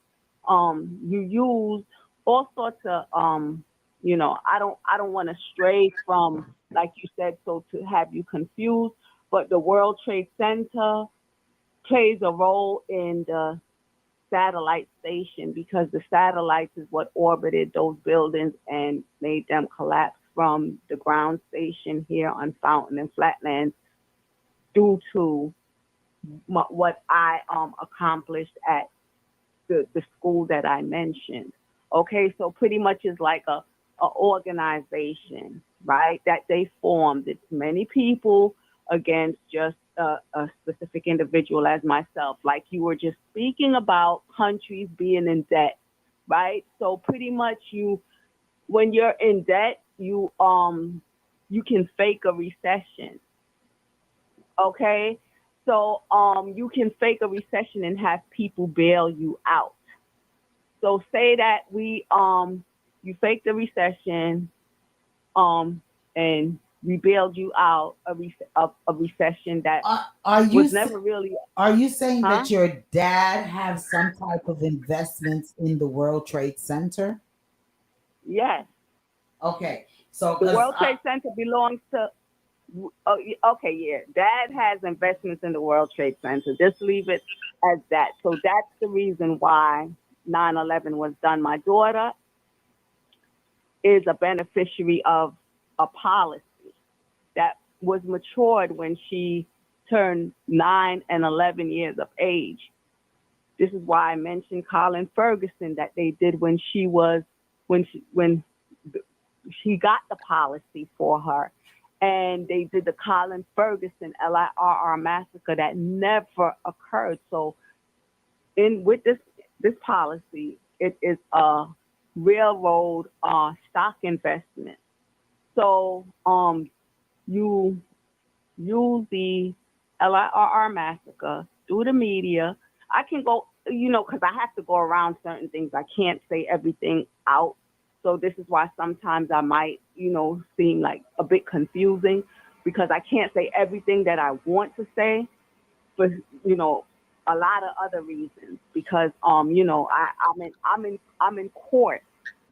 you use all sorts of I don't want to stray from, like you said, so to have you confused, but the World Trade Center plays a role in the satellite station, because the satellites is what orbited those buildings and made them collapse from the ground station here on Fountain and Flatlands, due to what I accomplished at the school that I mentioned. Okay, so pretty much is like a organization, right? That they formed. It's many people against just a specific individual as myself. Like you were just speaking about countries being in debt, right? So pretty much when you're in debt, you can fake a recession. Okay, so you can fake a recession and have people bail you out. So say that you faked the recession, and we bailed you out a recession that Are you was never really, are you saying huh? that your dad has some type of investments in the World Trade Center? Yes, Okay, so the because World Trade Center belongs to. Oh, okay, yeah. Dad has investments in the World Trade Center. Just leave it as that. So that's the reason why 9/11 was done. My daughter is a beneficiary of a policy that was matured when she turned 9 and 11 years of age. This is why I mentioned Colin Ferguson, that they did when she got the policy for her, and they did the Colin Ferguson LIRR massacre that never occurred. So in with this policy, it is a railroad stock investment. So you use the LIRR massacre through the media. I can go, because I have to go around certain things. I can't say everything out. So this is why sometimes I might, seem like a bit confusing, because I can't say everything that I want to say for, a lot of other reasons. Because I'm in court,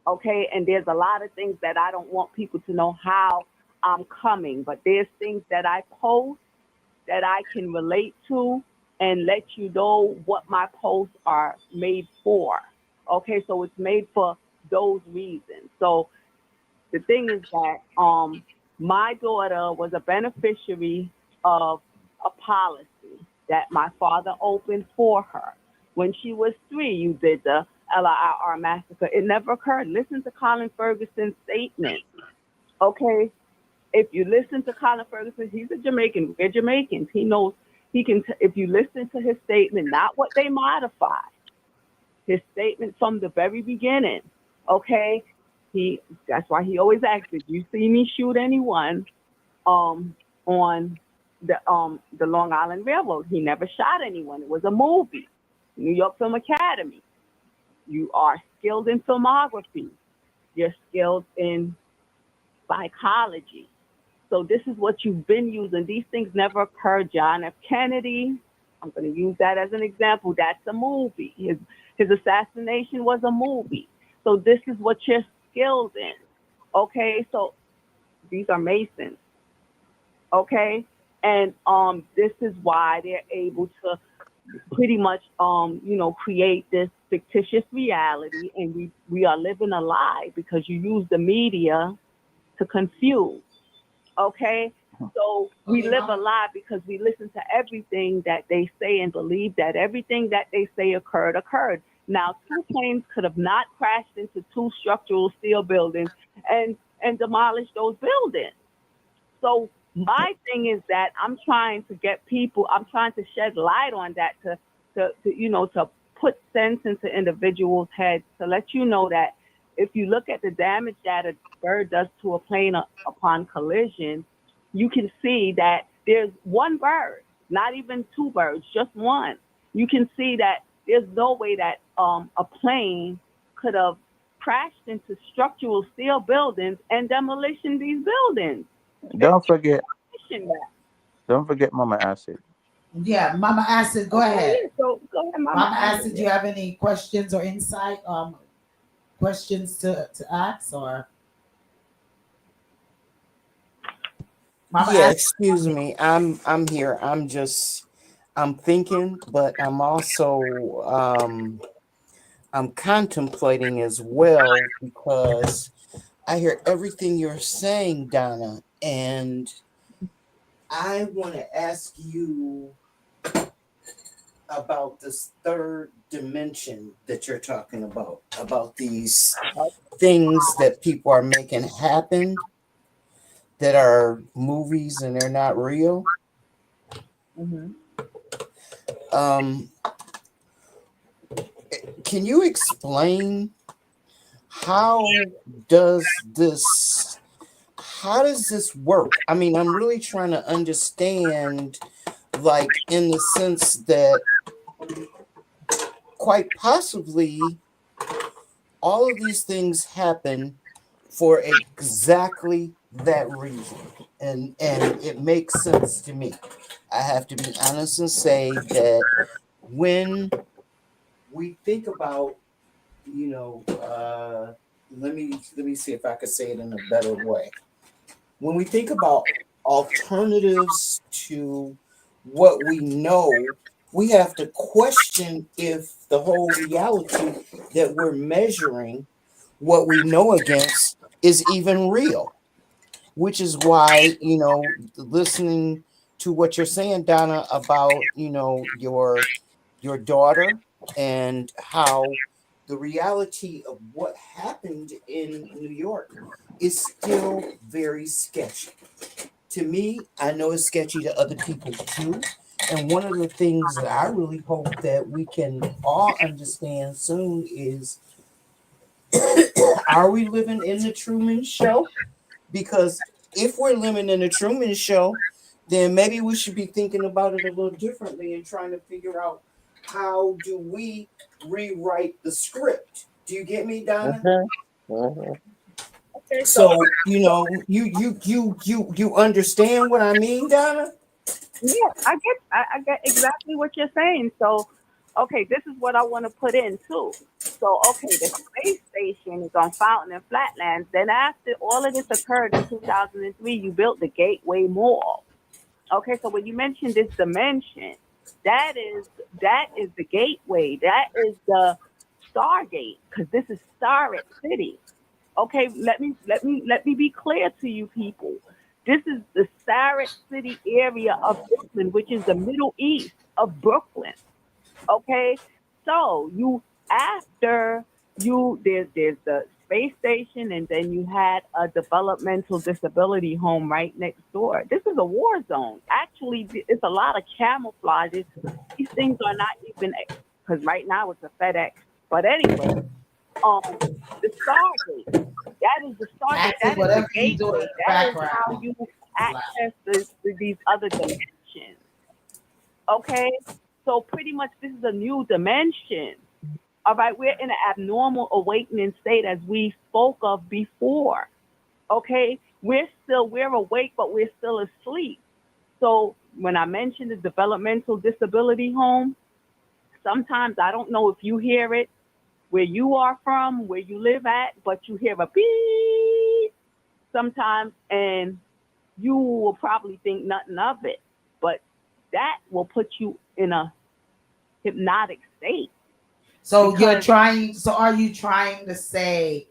okay, and there's a lot of things that I don't want people to know how I'm coming, but there's things that I post that I can relate to and let you know what my posts are made for. Okay, so it's made for those reasons. So the thing is that my daughter was a beneficiary of a policy that my father opened for her. When she was 3, you did the LIR massacre. It never occurred. Listen to Colin Ferguson's statement. Okay, if you listen to Colin Ferguson, he's a Jamaican. We're Jamaicans. He knows he can. If you listen to his statement, not what they modified, his statement from the very beginning. Okay, he. That's why he always asked, "Did you see me shoot anyone um, on the Long Island Railroad?" He never shot anyone. It was a movie. New York Film Academy. You are skilled in filmography. You're skilled in psychology. So this is what you've been using. These things never occurred. John F. Kennedy, I'm going to use that as an example. That's a movie. His assassination was a movie. So this is what you're skilled in. Okay, so these are Masons. Okay, and this is why they're able to pretty much create this fictitious reality, and we are living a lie because you use the media to confuse. Okay, so we okay, live a lie because we listen to everything that they say and believe that everything that they say occurred. Now, two planes could have not crashed into two structural steel buildings and demolished those buildings. So my thing is that I'm trying to get people, I'm trying to shed light on that to put sense into individuals' heads to let you know that if you look at the damage that a bird does to a plane upon collision, you can see that there's one bird, not even two birds, just one. You can see that there's no way that a plane could have crashed into structural steel buildings and demolition these buildings. It's Don't forget, demolition that. don't forget Mama Acid. Yeah, Mama Acid, go Okay, ahead. yeah. So go ahead, Mama. Mama Acid, do you have any questions or insight? Questions to ask or Mama Yeah, Acid? excuse me. I'm here. I'm thinking, but I'm contemplating as well because I hear everything you're saying, Donna, and I want to ask you about this third dimension that you're talking about these things that people are making happen that are movies and they're not real. Mm-hmm. Um, can you explain how does this how does this work? I mean, I'm really trying to understand, like, in the sense that quite possibly all of these things happen for exactly that reason. And it makes sense to me. I have to be honest and say that when we think about, you know, let me see if I could say it in a better way. When we think about alternatives to what we know, we have to question if the whole reality that we're measuring what we know against is even real, which is why, listening to what you're saying, Donna, about, your daughter and how the reality of what happened in New York is still very sketchy. To me, I know it's sketchy to other people too. And one of the things that I really hope that we can all understand soon is, are we living in the Truman Show? Because if we're living in the Truman Show, then maybe we should be thinking about it a little differently and trying to figure out how do we rewrite the script. Do you get me, Donna? Mhm, mhm. Okay, so So you understand what I mean, Donna? yeah, I get exactly what you're saying. So, okay, this is what I want to put in too. So, okay, the space station is on Fountain and Flatlands. Then after all of this occurred in 2003, you built the Gateway Mall. Okay, so when you mentioned this dimension, that is that is the gateway. That is the Stargate because this is Starret City. Okay, let me be clear to you people. This is the Starret City area of Brooklyn, which is the Middle East of Brooklyn. Okay, so you after you there's the space station, and then you had a developmental disability home right next door. This is a war zone. Actually, it's a lot of camouflages. These things are not even because right now it's a FedEx. But anyway, um, the Stargate. That is the Stargate. Acid, That is the whatever you doing in gateway. the That is how background you is loud. access these other dimensions. Okay, so pretty much this is a new dimension. All right, we're in an abnormal awakening state as we spoke of before. Okay, we're awake, but we're still asleep. So when I mentioned the developmental disability home, sometimes I don't know if you hear it where you are from, where you live at, but you hear a beep sometimes, and you will probably think nothing of it. But that will put you in a hypnotic state So you're because trying. So are you trying to say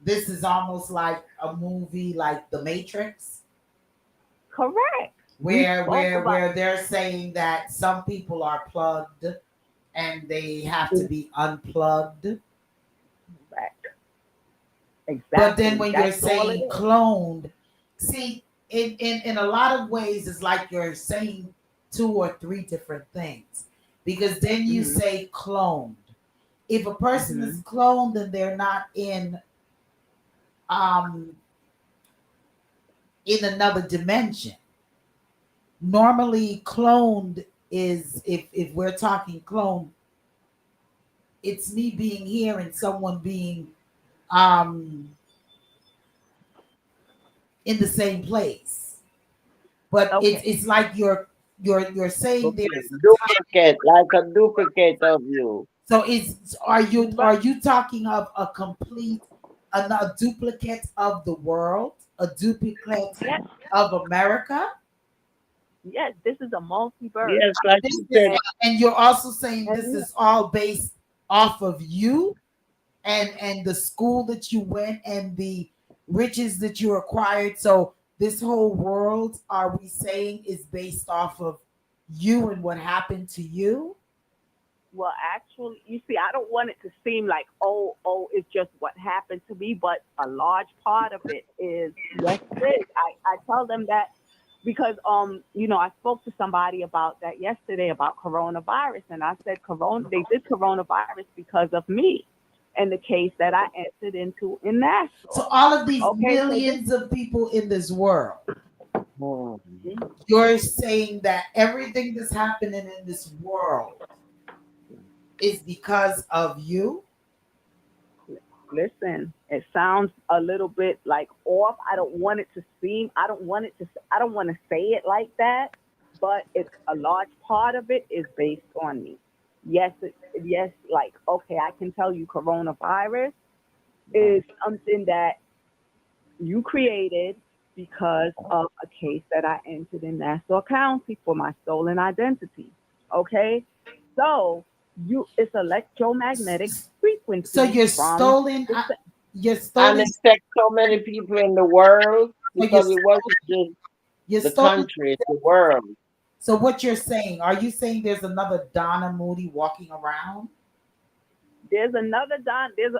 this is almost like a movie, like The Matrix, correct. We where spoke where about where they're saying that some people are plugged and they have to be unplugged. Correct. But then Exactly. when you're That's all it saying is. cloned, see, in a lot of ways, it's like you're saying two or three different things. Because then you Mhm. say cloned. If a person is Mhm. cloned, then they're not um in another dimension. Normally cloned is, if we're talking clone, it's me being here and someone being um in the same place. But Okay. it's like you're saying Okay. there's a time. Duplicate, like a duplicate of you. So is But are you talking of a complete, a duplicate of the world, a duplicate yes, of America? yes, this is a multiverse. Yes, like This you is, said. And and you're also saying and this is all based off of you and the school that you went and the riches that you acquired. So this whole world, are we saying, is based off of you and what happened to you? well, actually, you see, I don't want it to seem like, oh, it's just what happened to me, but a large part of it is, yes, it is. I tell them that because, I spoke to somebody about that yesterday about coronavirus, and I said, they did coronavirus because of me and the case that I entered into in Nassau. So all of these Okay, so this, millions of people in this world, Hmm. you're saying that everything that's happening in this world is because of you? listen, it sounds a little bit like off. I don't want it to seem, I don't want to say it like that, but it's a large part of it is based on me. Yes, yes, like, okay, I can tell you coronavirus is something that you created because of a case that I entered in Nassau County for my stolen identity. Okay? So it's electromagnetic So frequencies you're from stolen, the you're And stolen, affect so many people in the world so you're because it wasn't just you're the stolen. country, it's the world. So what you're saying, are you saying there's another Donna Moody walking around? there's another Don. There's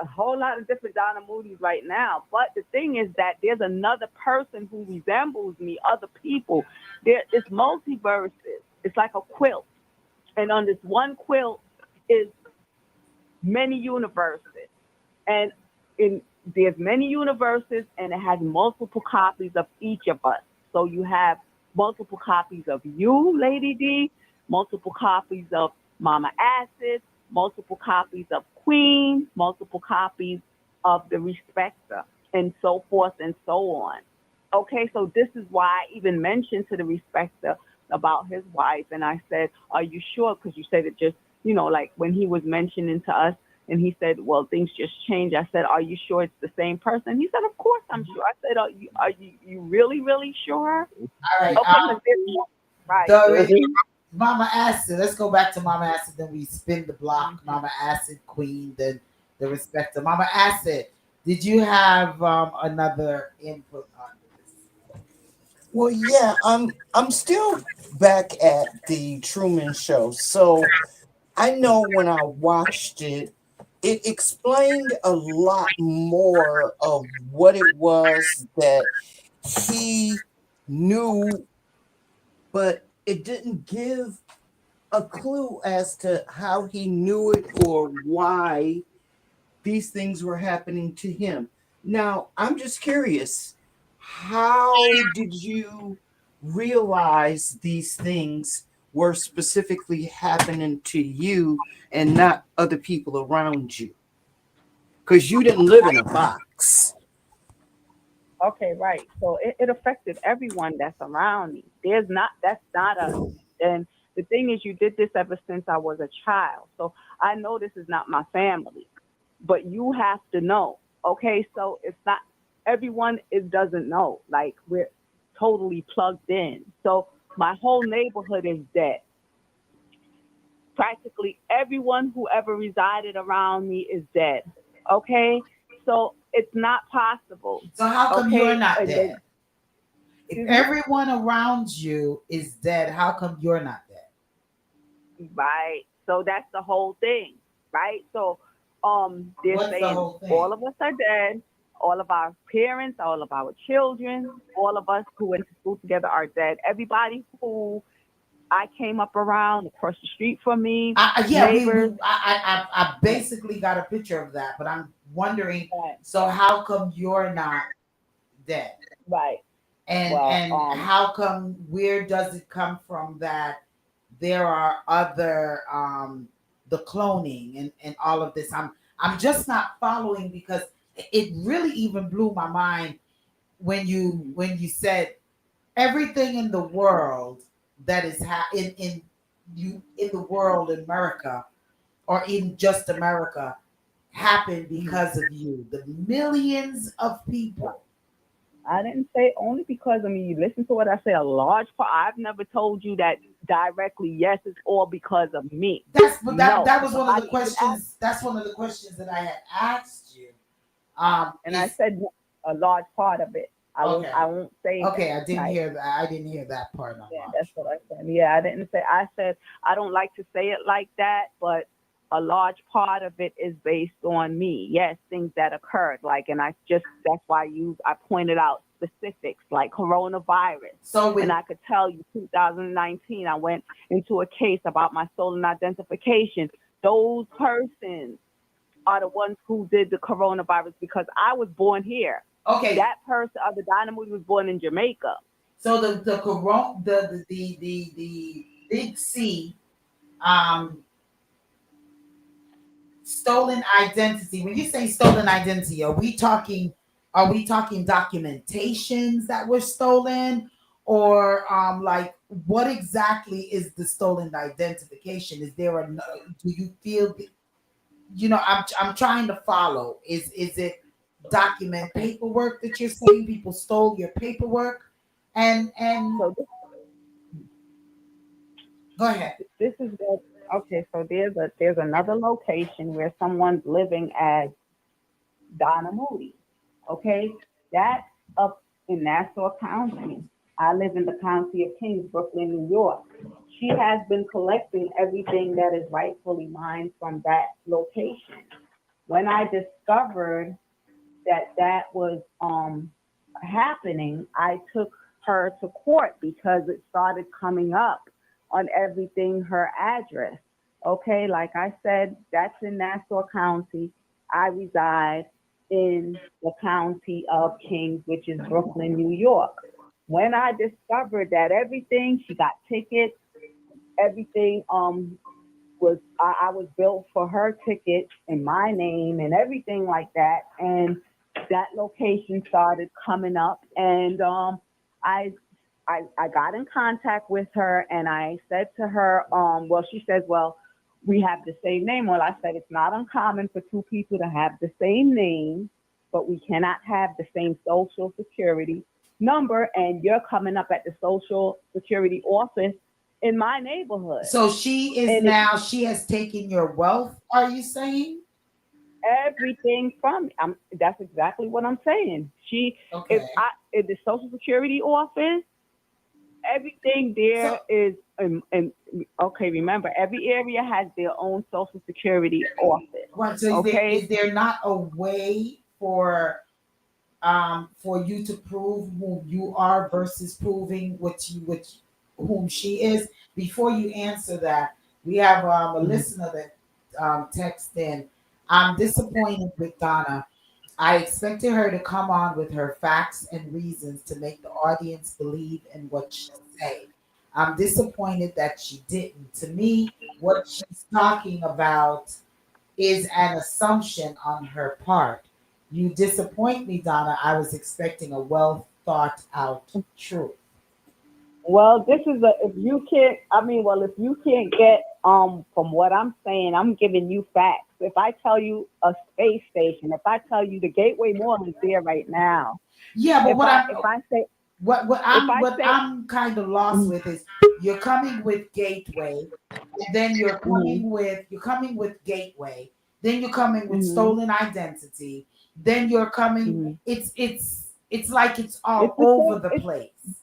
a whole lot of different Donna Moody's right now. But the thing is that there's another person who resembles me. Other people. It's multiverses. It's like a quilt, and on this one quilt is many universes, and in there's many universes, and it has multiple copies of each of us. So you have multiple copies of you, Lady D, multiple copies of Mama Acid, multiple copies of Queen, multiple copies of the Respecter, and so forth and so on. Okay, so this is why I even mentioned to the Respecter about his wife, and I said, "Are you sure?" Because you said it just, like when he was mentioning to us, and he said, "Well, things just changed." I said, "Are you sure it's the same person?" He said, "Of course I'm sure." I said, "Are you really, really sure?" All right, Okay, because right. the Mama Acid. Let's go back to Mama Acid. Then we spin the block. Mhm. Mama Acid, Queen. Then the respecter. Mama Acid. Did you have another input on this? Well, yeah, I'm still back at the Truman Show. So I know when I watched it, it explained a lot more of what it was that he knew, but it didn't give a clue as to how he knew it or why these things were happening to him. Now, I'm just curious, how did you realize these things were specifically happening to you and not other people around you? Because you didn't live in a box. Okay, right. So it affected everyone that's around me. That's not us. And the thing is, you did this ever since I was a child. So I know this is not my family, but you have to know. Okay, so it's not everyone is doesn't know. Like we're totally plugged in. So my whole neighborhood is dead. Practically everyone who ever resided around me is dead. Okay, so it's not possible. So how come you're Okay, not and then dead? If excuse me. everyone around you is dead, how come you're not dead? Right. So that's the whole thing, right? So they're What's the saying whole all thing? of us are dead, all of our parents, all of our children, all of us who went to school together are dead. Everybody who I came up around across the street from me, Yeah, neighbors, I right, basically got a picture of that, but I'm wondering. right, So how come you're not dead? right. Well, And how come? Where does it come from that there are other the cloning and all of this? I'm just not following because it really even blew my mind mhm, when you said everything in the world that is in you in the world in America or in just America happened mhm. because of you. The millions of No, people. I didn't say only because, I mean, you listen to what I say, a large part. I've never told you that directly, yes, it's all because of me. No, That was one of the nobody even asked. questions. That's one of the questions that I had asked you. And I Is said a large part of it. I okay. won't say that. Okay, I didn't Right. hear that. I didn't hear that part on Yeah, that's large what part. I said. Yeah, I didn't say. I said I don't like to say it like that, but a large part of it is based on me. Yes, things that occurred, like, and I just that's why I pointed out specifics like coronavirus, So and with I could tell you 2019. I went into a case about my stolen identification. Those persons are the ones who did the coronavirus because I was born here. okay, That person, the dynamo was born in Jamaica. so the corona the big C um stolen identity. When you say stolen identity, are we talking documentations that were stolen or like what exactly is the stolen identification? Is there a do you feel I'm trying to follow. Is it document Okay, paperwork that you're saying people stole your paperwork? And so go ahead. this is what. Okay, so there's another location where someone's living as Donna Moody. Okay, that's up in Nassau County. I live in the county of Kings, Brooklyn, New York. She has been collecting everything that is rightfully mine from that location. When I discovered that was happening, I took her to court because it started coming up on everything her address. Okay, like I said, that's in Nassau County. I reside in the county of Kings, which is Brooklyn, New York. When I discovered that everything, she got tickets, everything I was billed for her ticket in my name and everything like that. And that location started coming up, and I, I got in contact with her, and I said to her, well, she says, well, we have the same name. Well, I said it's not uncommon for two people to have the same name, but we cannot have the same social security number, and you're coming up at the social security office in my neighborhood. So she is And it's now she has taken your wealth, are you saying? everything from that's exactly what I'm saying. If Okay. I if the social security office, everything So there is okay, remember every area has their own social security office. what so Okay? is there not a way for you to prove who you are versus proving what whom she is? Before you answer that, we have a Mhm. listener that texted in. I'm disappointed with Donna. I expected her to come on with her facts and reasons to make the audience believe in what she say. I'm disappointed that she didn't. To me, what she's talking about is an assumption on her part. You disappoint me, Donna. I was expecting a well thought out truth. Well, this is a if you can't I mean, well, if you can't get from what I'm saying, I'm giving you facts. If I tell you a space station, if I tell you the Gateway Mall is there right now, Yeah, but if I say if I what say I'm kind of lost mhm, with is you're coming with Gateway, and then mhm, you're coming with Gateway, then you're coming with mhm, stolen identity, then you're coming. mhm. It's like it's all It's the over same. the It's place.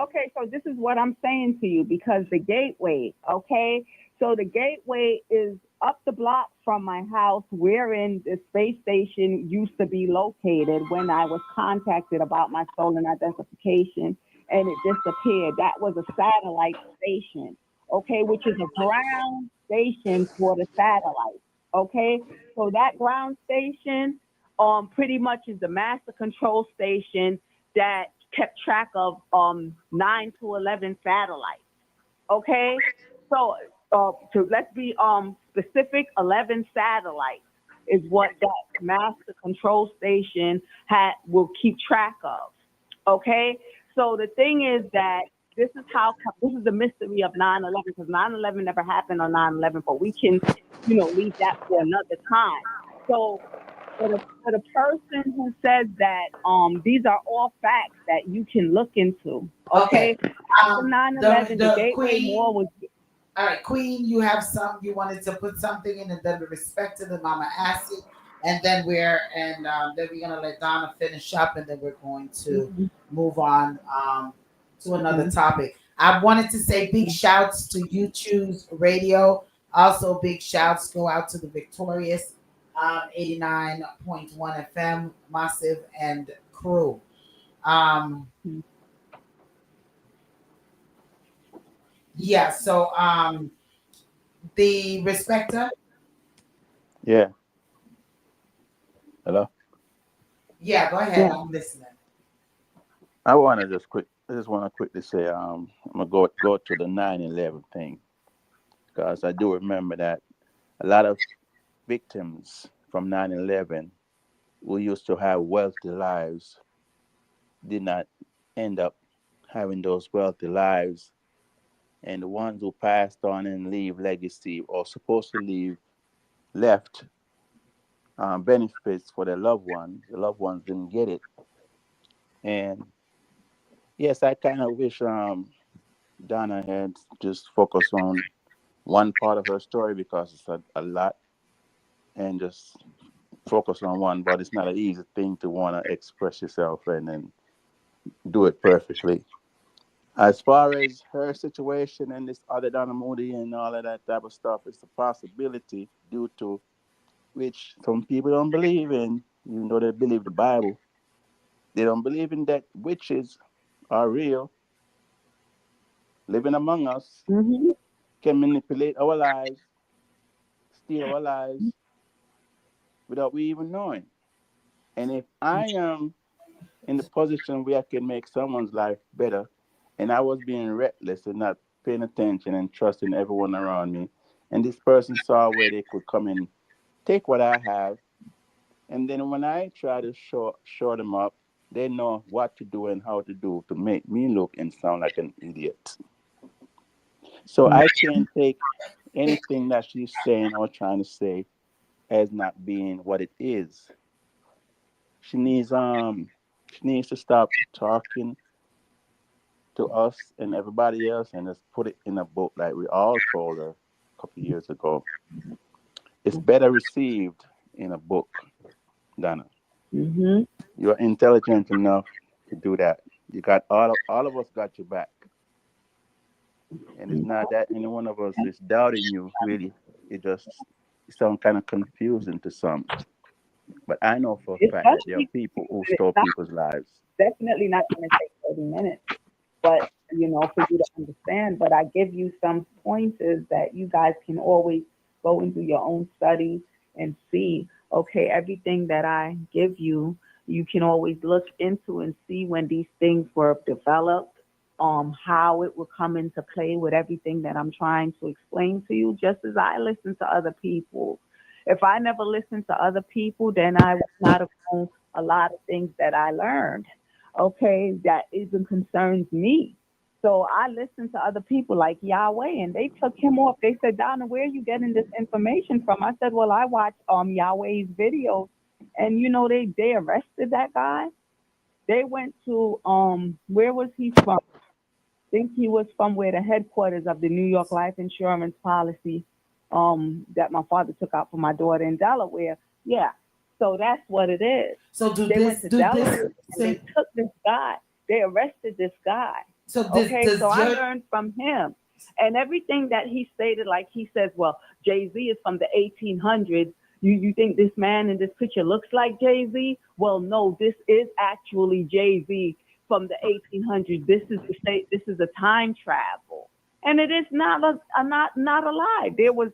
okay. So this is what I'm saying to you because the gateway. Okay. So the gateway is up the block from my house, wherein the space station used to be located when I was contacted about my stolen identification and it disappeared. That was a satellite station, okay, which is a ground station for the satellite, okay? So that ground station pretty much is the master control station that kept track of 9 to 11 satellites. Okay, so to let's be specific, 11 satellites is what that master control station will keep track of. Okay, so the thing is that this is the mystery of 9/11 because 9/11 never happened on 9/11, but we can, leave that for another time. So for the person who says that these are all facts that you can look into. Okay. Okay, after 9/11, the The Gateway Queen. Mall was. All right, Queen, you have some. You wanted to put something in, and then with respect to the Mama Acid, and then we're gonna let Donna finish up, and then we're going to Mhm, move on to another mhm, topic. I wanted to say big shouts to You Choose Radio. Also, big shouts go out to the Victorious 89.1 FM, Massive and crew. Um, mhm. yeah, so the Respecter. Yeah. Hello. Yeah, go ahead. Yeah. I'm listening. I just want to quickly say, I'm gonna go to the 9/11 thing because I do remember that a lot of victims from 9/11 who used to have wealthy lives did not end up having those wealthy lives, and the ones who passed on and leave legacy or supposed to leave left benefits for their loved ones. The loved ones didn't get it, and yes, I kind of wish Donna had just focused on one part of her story because it's a lot, and just focus on one. But it's not an easy thing to want to express yourself and then do it perfectly. As far as her situation and this other Donna Moody and all of that type of stuff, it's a possibility due to which some people don't believe in, even though they believe the Bible. They don't believe in that witches are real, living among us, Mhm. can manipulate our lives, steal our lives without we even knowing. And if I am in the position where I can make someone's life better, and I was being reckless and not paying attention and trusting everyone around me, and this person saw where they could come and take what I have, and then when I try to show them up, they know what to do and how to do to make me look and sound like an idiot. So I can't take anything that she's saying or trying to say as not being what it is. She needs um she needs to stop talking to us and everybody else and just put it in a book like we all told her a couple of years ago. It's better received in a book, Donna. Mhm. You're intelligent enough to do that. You got all of us got your back. And it's not that any one of us is doubting you really. It sounds kind of confusing to some. But I know for a fact that there are Especially, people who it's stole not people's lives. definitely not going to take 30 minutes, but for you to understand. But I give you some pointers that you guys can always go and do your own study and see. Okay, everything that I give you, you can always look into and see when these things were developed, how it will come into play with everything that I'm trying to explain to you, just as I listen to other people. If I never listened to other people, then I would not have known a lot of things that I learned, okay, that even concerns me. So I listened to other people like Yahweh, and they took him off. They said, Donna, where are you getting this information from? I said, well, I watch Yahweh's videos, and they arrested that guy. They went to where was he from? I think he was from where the headquarters of the New York life insurance policy that my father took out for my daughter in Delaware. Yeah. So that's what it is. So They went to do this Delaware and they say took this guy. They arrested this guy. so Okay, does so I your learned from him. And everything that he stated, like he says, well, Jay-Z is from the 1800s. You think this man in this picture looks like Jay-Z? Well, no, this is actually Jay-Z from the 1800s. This is a time travel, and it is not a lie. There was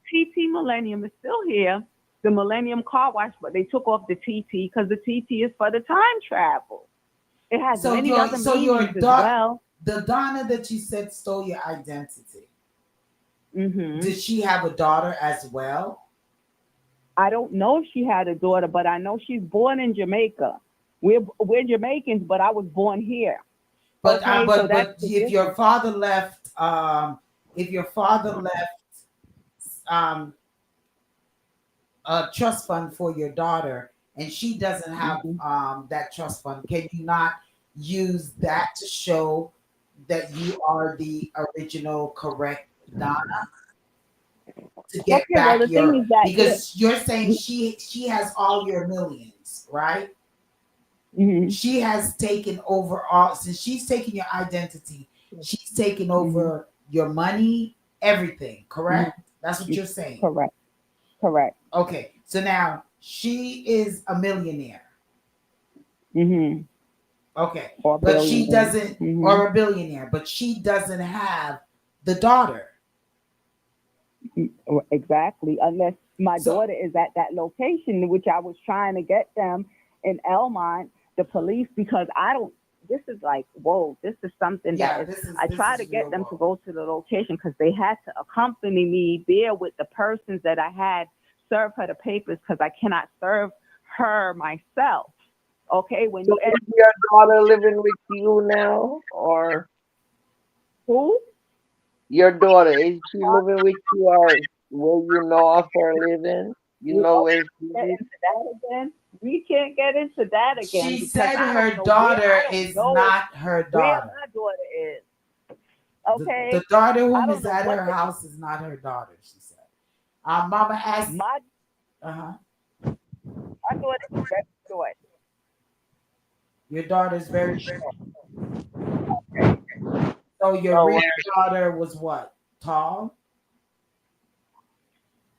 TT Millennium is still here, the Millennium Car Wash, but they took off the TT because the TT is for the time travel. It has So many your other so your meanings as well. the Donna that you said stole your identity. Hmm. Did she have a daughter as well? I don't know if she had a daughter, but I know she's born in Jamaica. We're Jamaicans, but I was born here. But Okay, so that's but the if your difference. father left if your father left um a trust fund for your daughter and she doesn't have Hmm. that trust fund, can you not use that to show that you are the original correct Donna to get Okay, well back the thing your, is that because you're saying she has all your millions, right? hmm She has taken over all, since she's taken your identity, she's taken hmm over your money, everything, hmm correct? That's what you're saying. correct, correct. Okay, so now she is a millionaire. Hmm. Okay, Or but she billionaire. doesn't, Hmm. or a billionaire, but she doesn't have the daughter. Exactly. Unless my So daughter is at that location, which I was trying to get them in Elmont, the police, because I don't. This is like, whoa, this is something that yeah, is. I this try to is real get them to world. go to the location because they had to accompany me there with the persons that I had serve her the papers because I cannot serve her myself. Okay, when So you enter is your daughter living with you now, or who? your daughter is she living with you, or where you know of her living? You We know oh, where she get is? into that again. We can't get into that again She because said I don't her know where. daughter I don't is know not her where daughter. my daughter is. The Okay, daughter I whom don't is know at what her the house is not her daughter, she said. Mama asked, my uh-huh, my daughter is very short. your daughter's very short. So your Oh, real well, daughter was what? Tall?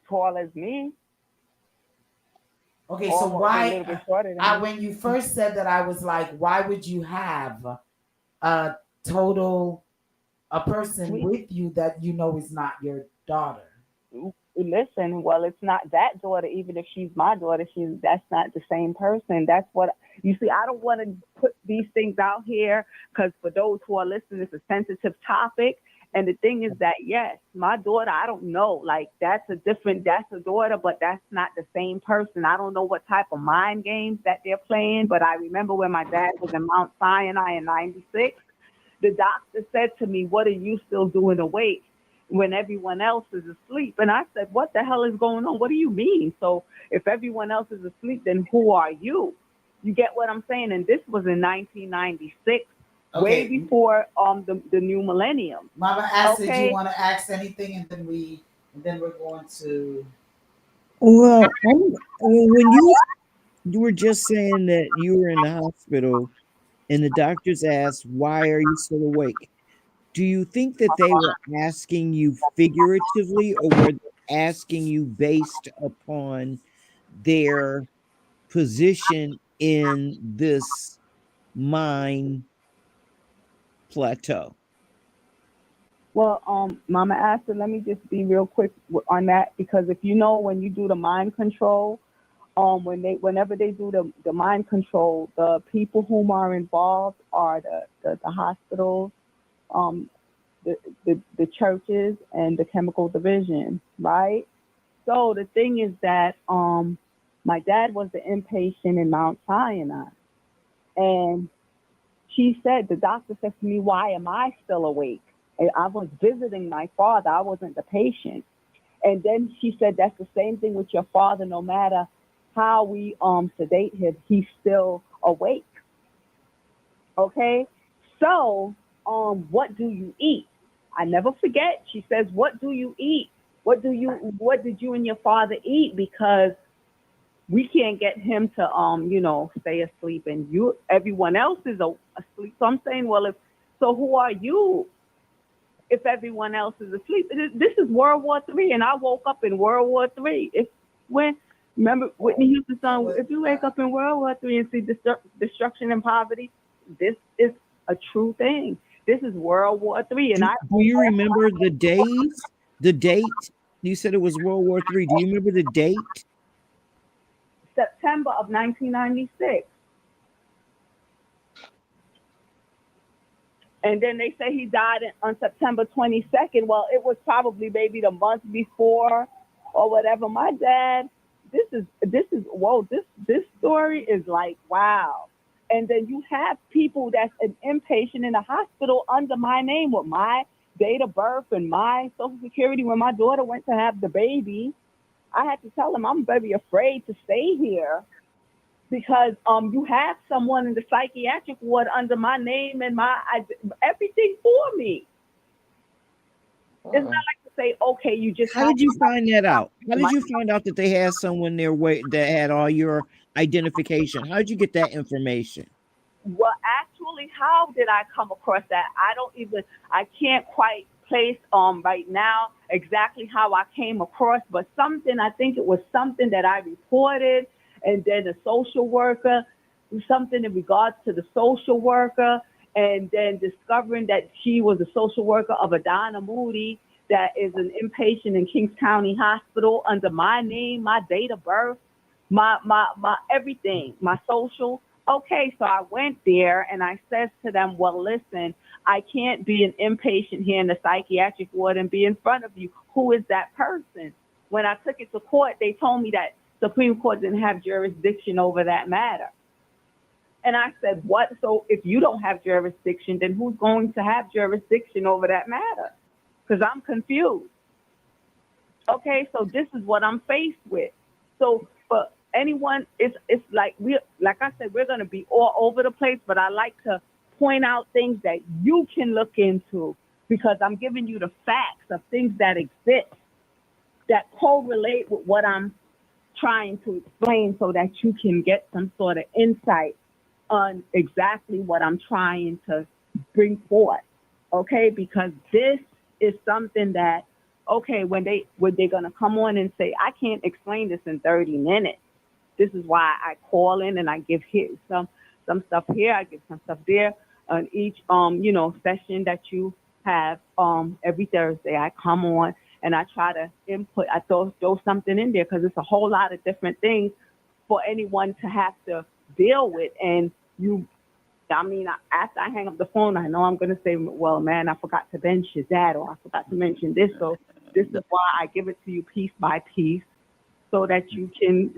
Tall as me, Okay, so almost a why, little bit shorter than me. when you first said that, I was like, why would you have a total, a person We with you that you know is not your daughter? listen. Well, it's not that daughter. Even if she's my daughter, that's not the same person. That's what you see. I don't want to put these things out here because for those who are listening, it's a sensitive topic. And the thing is that yes, my daughter, I don't know. Like that's a daughter, but that's not the same person. I don't know what type of mind games that they're playing. But I remember when my dad was in Mount Sinai in '96, the doctor said to me, "What are you still doing awake when everyone else is asleep?" And I said, "What the hell is going on? What do you mean? So if everyone else is asleep, then who are you?" You get what I'm saying? And this was in 1996, way Okay, before the new millennium. Mama Acid, you Okay. want to ask anything, and then we're going to. Well, when you were just saying that you were in the hospital and the doctors asked, "Why are you still awake?" Do you think that they were asking you figuratively or were they asking you based upon their position in this mind plateau? Well, Mama Asta, let me just be real quick on that because if you know when you do the mind control, whenever they do the mind control, the people whom are involved are the hospitals, um, the churches, and the chemical division, right? So the thing is that my dad was the inpatient in Mount Sinai, and the doctor said to me, "Why am I still awake?" And I was visiting my father. I wasn't the patient. And then she said, "That's the same thing with your father. No matter how we sedate him, he's still awake." Okay. So, what do you eat? I never forget. She says, "What do you eat? What did you and your father eat? Because we can't get him to stay asleep, and everyone else is asleep." So I'm saying, well, if so, who are you? if everyone else is asleep. This is World War III, and I woke up in World War III. If when remember Whitney Houston's song, if you wake up in World War III and see destruction and poverty, this is a true thing. This is World War III, and Do you remember the days? The date? You said it was World War III. Do you remember the date? September of 1996. And then they say he died on September 22nd. Well, it was probably maybe the month before or whatever. My dad, this story is like, wow. And then you have people that's an inpatient in the hospital under my name with my date of birth and my social security. When my daughter went to have the baby, I had to tell them I'm very afraid to stay here because you have someone in the psychiatric ward under my name and everything for me. It's not like to say, okay, you just. How did you find that out? How did you find out that they had someone there that had all your identification? How did you get that information? Well, actually, how did I come across that? I can't quite place right now exactly how I came across, but I think it was something that I reported, and then a social worker, something in regards to the social worker, and then discovering that she was a social worker of Adana Moody, that is an inpatient in Kings County Hospital under my name, my date of birth, my everything, my social. Okay, so I went there and I said to them, well, listen, I can't be an inpatient here in the psychiatric ward and be in front of you. Who is that person? When I took it to court, they told me that Supreme Court didn't have jurisdiction over that matter. And I said, what? So if you don't have jurisdiction, then who's going to have jurisdiction over that matter? Because I'm confused. Okay, so this is what I'm faced with. So for anyone, it's like like I said, we're gonna be all over the place, but I like to point out things that you can look into because I'm giving you the facts of things that exist that correlate with what I'm trying to explain so that you can get some sort of insight on exactly what I'm trying to bring forth. Okay, because this is something that, okay, when they're gonna come on and say, I can't explain this in 30 minutes. This is why I call in and I give here some stuff here, I give some stuff there. On each session that you have every Thursday, I come on and I try to input. I throw something in there because it's a whole lot of different things for anyone to have to deal with. And after I hang up the phone, I know I'm going to say, well, man, I forgot to mention that, or I forgot to mention this. So this is why I give it to you piece by piece so that you can,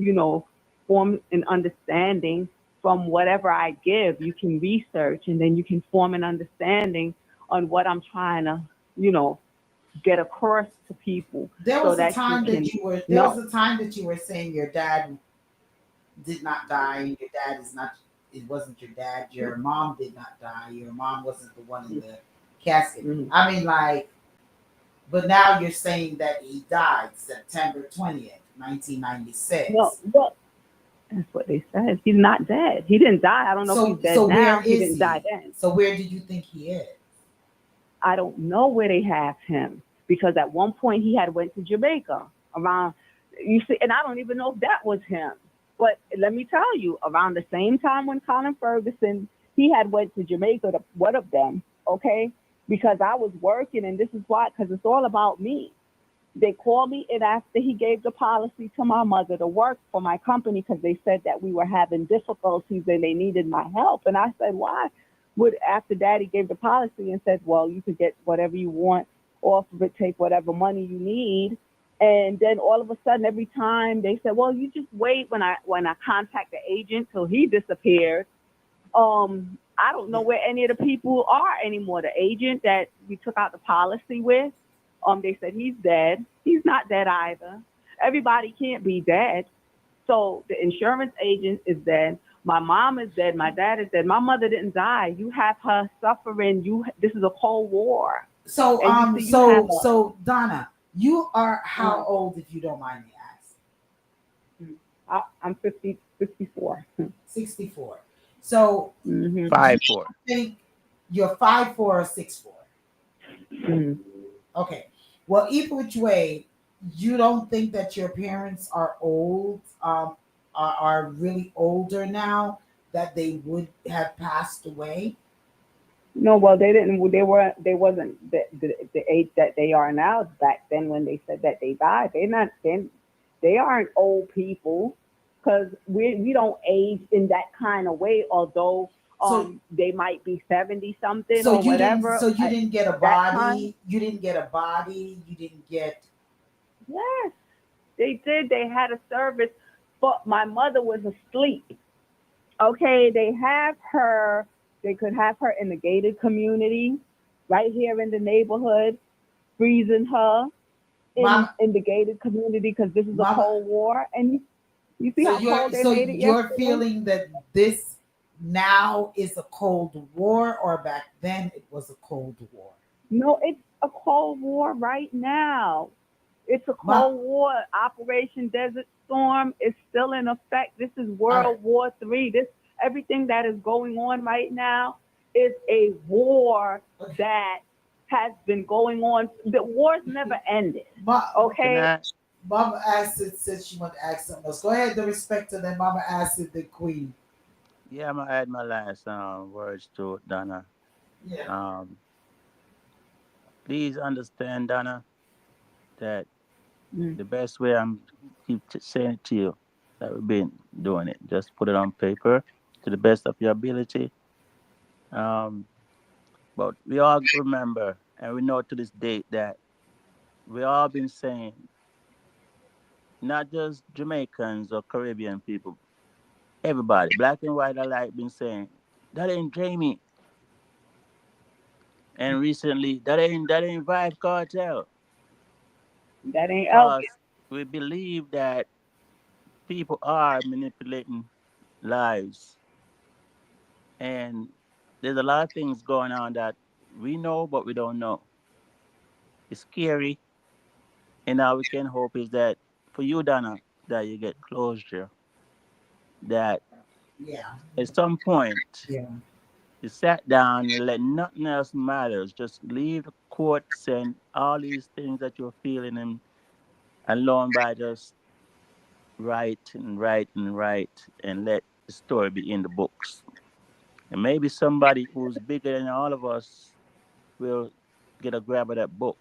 form an understanding from whatever I give. You can research and then you can form an understanding on what I'm trying to, get across to people. There was a time that you were saying your dad did not die, and your dad is not. It wasn't your dad. Your mom did not die. Your mom wasn't the one in the casket. Mhm. I mean, but now you're saying that he died September 20th, 1996. Well, that's what they said. He's not dead. He didn't die. I don't know if he's dead now. He didn't die then. So where did you think he is? I don't know where they have him because at one point he had went to Jamaica around. You see, and I don't even know if that was him. But let me tell you, around the same time when Colin Ferguson, he had went to Jamaica, one of them, okay? Because I was working, and this is why, because it's all about me. They called me and after he gave the policy to my mother to work for my company because they said that we were having difficulties and they needed my help. And I said, why? After Daddy gave the policy and said, well, you could get whatever you want off of it, take whatever money you need. And then all of a sudden, every time they said, well, you just wait when I contact the agent till he disappeared. I don't know where any of the people are anymore. The agent that we took out the policy with, they said he's dead. He's not dead either. Everybody can't be dead. So the insurance agent is dead. My mom is dead. My dad is dead. My mother didn't die. You have her suffering. This is a Cold War. So so Donna, you are how old, if you don't mind me asking? I'm 54. 64. So 5'4". think you're 5'4" or 6'4"? Mm. Okay. Well, either which way, you don't think that your parents are old, are really older now, that they would have passed away? No, well, they didn't. They were. They wasn't the age that they are now. Back then, when they said that they died, they're not. They aren't old people, because we don't age in that kind of way. Although So, they might be 70 something so or you didn't, whatever so you at didn't get a that time. body. You didn't get a body. You didn't get. Yes, they did. They had a service, but my mother was asleep. Okay, they have her. They could have her in the gated community, right here in the neighborhood, freezing her Mama, in the gated community because this is a mama. cold war. And you see So how you're cold they so made it you're yesterday? feeling that this now is a Cold War, or back then it was a Cold War. No, it's a cold war right now. It's a Ma, cold war. Operation Desert Storm is still in effect. This is all right. World War III. This everything that is going on right now is a war Okay. that has been going on. The war's never ended. Ma, Can Okay? I? Mama Acid said she want to ask something else. Go ahead, the respect to then Mama Acid, the queen. Yeah, I'm gonna add my last words to it, Donna. Yeah. Um, Please understand, Donna, that Mm. the best way I'm saying it to you that we've been doing it. Just put it on paper to the best of your ability. Um, but we all remember and we know to this date that we all been saying, not just Jamaicans or Caribbean people, everybody, black and white alike, been saying that ain't Jamie. And recently, that ain't Vibe Cartel, That ain't Elvis. because we believe that people are manipulating lives, and there's a lot of things going on that we know but we don't know. It's scary, and all we can hope is that for you, Donna, that you get closure. That Yeah. at some point Yeah. you sat down, you let nothing else matters. Just leave the courts and all these things that you're feeling, and lo and by just write and write and write and let the story be in the books. And maybe somebody who's bigger than all of us will get a grab of that book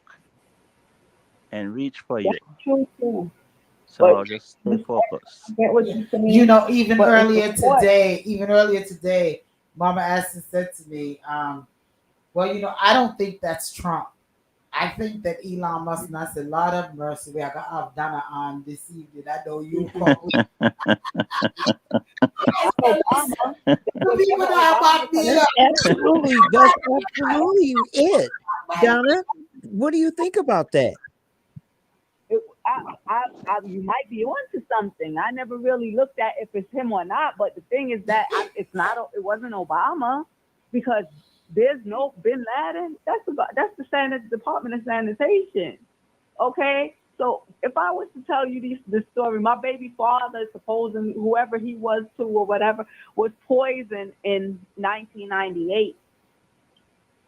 and reach for That's you. true too. But So just stay the I focused. get what Yeah. you're You saying. know, even But in the earlier court, today, Mama Acid said to me, well, I don't think that's Trump. I think that Elon Musk, and I said, Lord of mercy, we got Donna on this evening. I know you probably not Obama. That the was people never that Obama about because me That's up. absolutely it. Donna, what do you think about that? it, you might be onto something. I never really looked at if it's him or not. But the thing is that it's not. It wasn't Obama because there's no Bin Laden. That's the Department of Sanitation. Okay. So if I was to tell you this story, my baby father, supposing whoever he was to or whatever, was poisoned in 1998.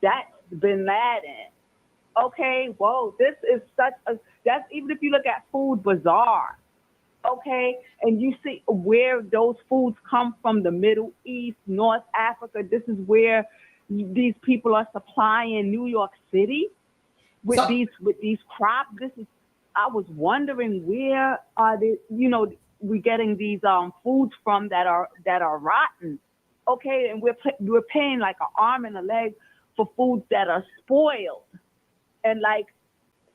That's Bin Laden. Okay, whoa, this is such a that's even if you look at Food Bazaar, okay, and you see where those foods come from, the Middle East, North Africa. This is where these people are supplying New York City So with these crops. This is I was wondering where are we getting these foods from that are rotten. Okay, and we're paying like an arm and a leg for foods that are spoiled. And like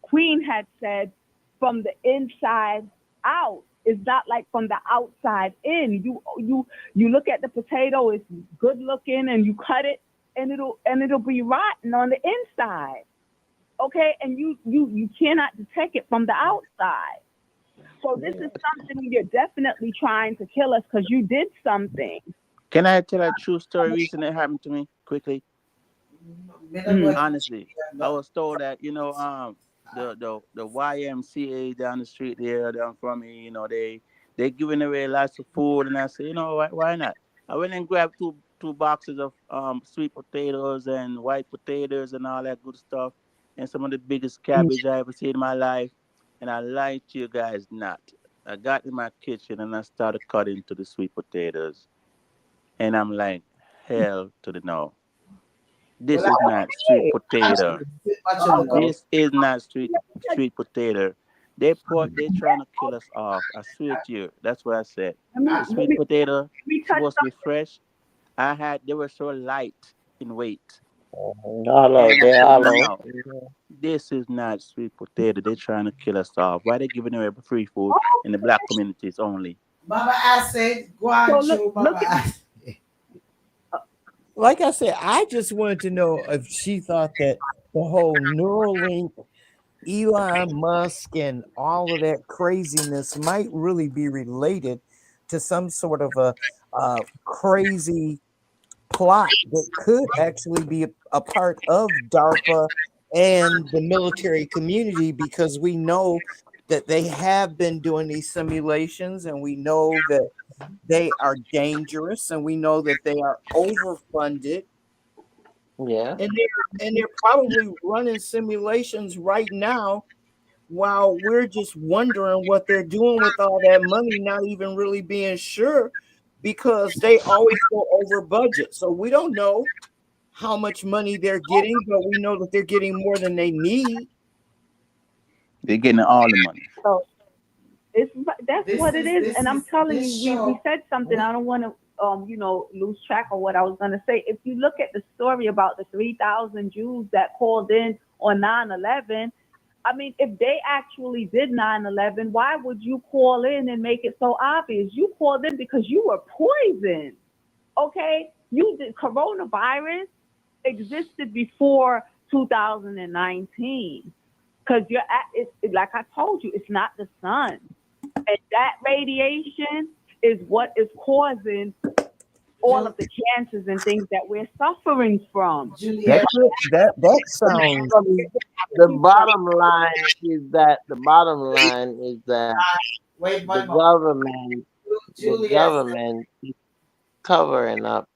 Queen had said, from the inside out. It's not like from the outside in. You look at the potato, it's good looking, and you cut it, and it'll be rotten on the inside. Okay, and you cannot detect it from the outside. So this is something you're definitely trying to kill us because you did something. Can I tell a true story recently that happened to me quickly? Mm. Honestly, I was told that the YMCA down the street there down from me, they giving away lots of food, and I said, why not? I went and grabbed two boxes of sweet potatoes and white potatoes and all that good stuff, and some of the biggest cabbage I ever seen in my life. And I lied to you guys not. I got in my kitchen and I started cutting to the sweet potatoes. And I'm like, hell to the no. Well, This is not sweet Hey, actually, potato. much of oh, the let no. This is not sweet potato. They trying to kill us off. I swear to you. That's what I said. I, The sweet potato me touch supposed to be fresh. They were so light in weight. Hollow, And I they said, hollow. no, this is not sweet potato. They're trying to kill us off. Why they giving away free food Oh, in the black communities only? Mama Acid, so Guancho, Mama look at Acid. Like I said, I just wanted to know if she thought that the whole Neuralink, Elon Musk, and all of that craziness might really be related to some sort of crazy plot that could actually be a part of DARPA and the military community, because we know that they have been doing these simulations, and we know that they are dangerous, and we know that they are overfunded, Yeah. and they're probably running simulations right now while we're just wondering what they're doing with all that money, not even really being sure, because they always go over budget. So we don't know how much money they're getting, but we know that they're getting more than they need. They're getting all the money. so it's that's This what it is is, and this I'm is telling this you, we show. said something. We I don't want to lose track of what I was gonna say. If you look at the story about the 3,000 Jews that called in on 9/11, I mean, if they actually did 9/11, why would you call in and make it so obvious? You called in because you were poisoned. Okay, you did coronavirus existed before 2019 because you're at like I told you, it's not the sun, and that radiation is what is causing all Ju- of the cancers and things that we're suffering from. Juliet, That's it. That But sounds. the bottom line is that wait the one moment. government the Juliet said, government is covering up.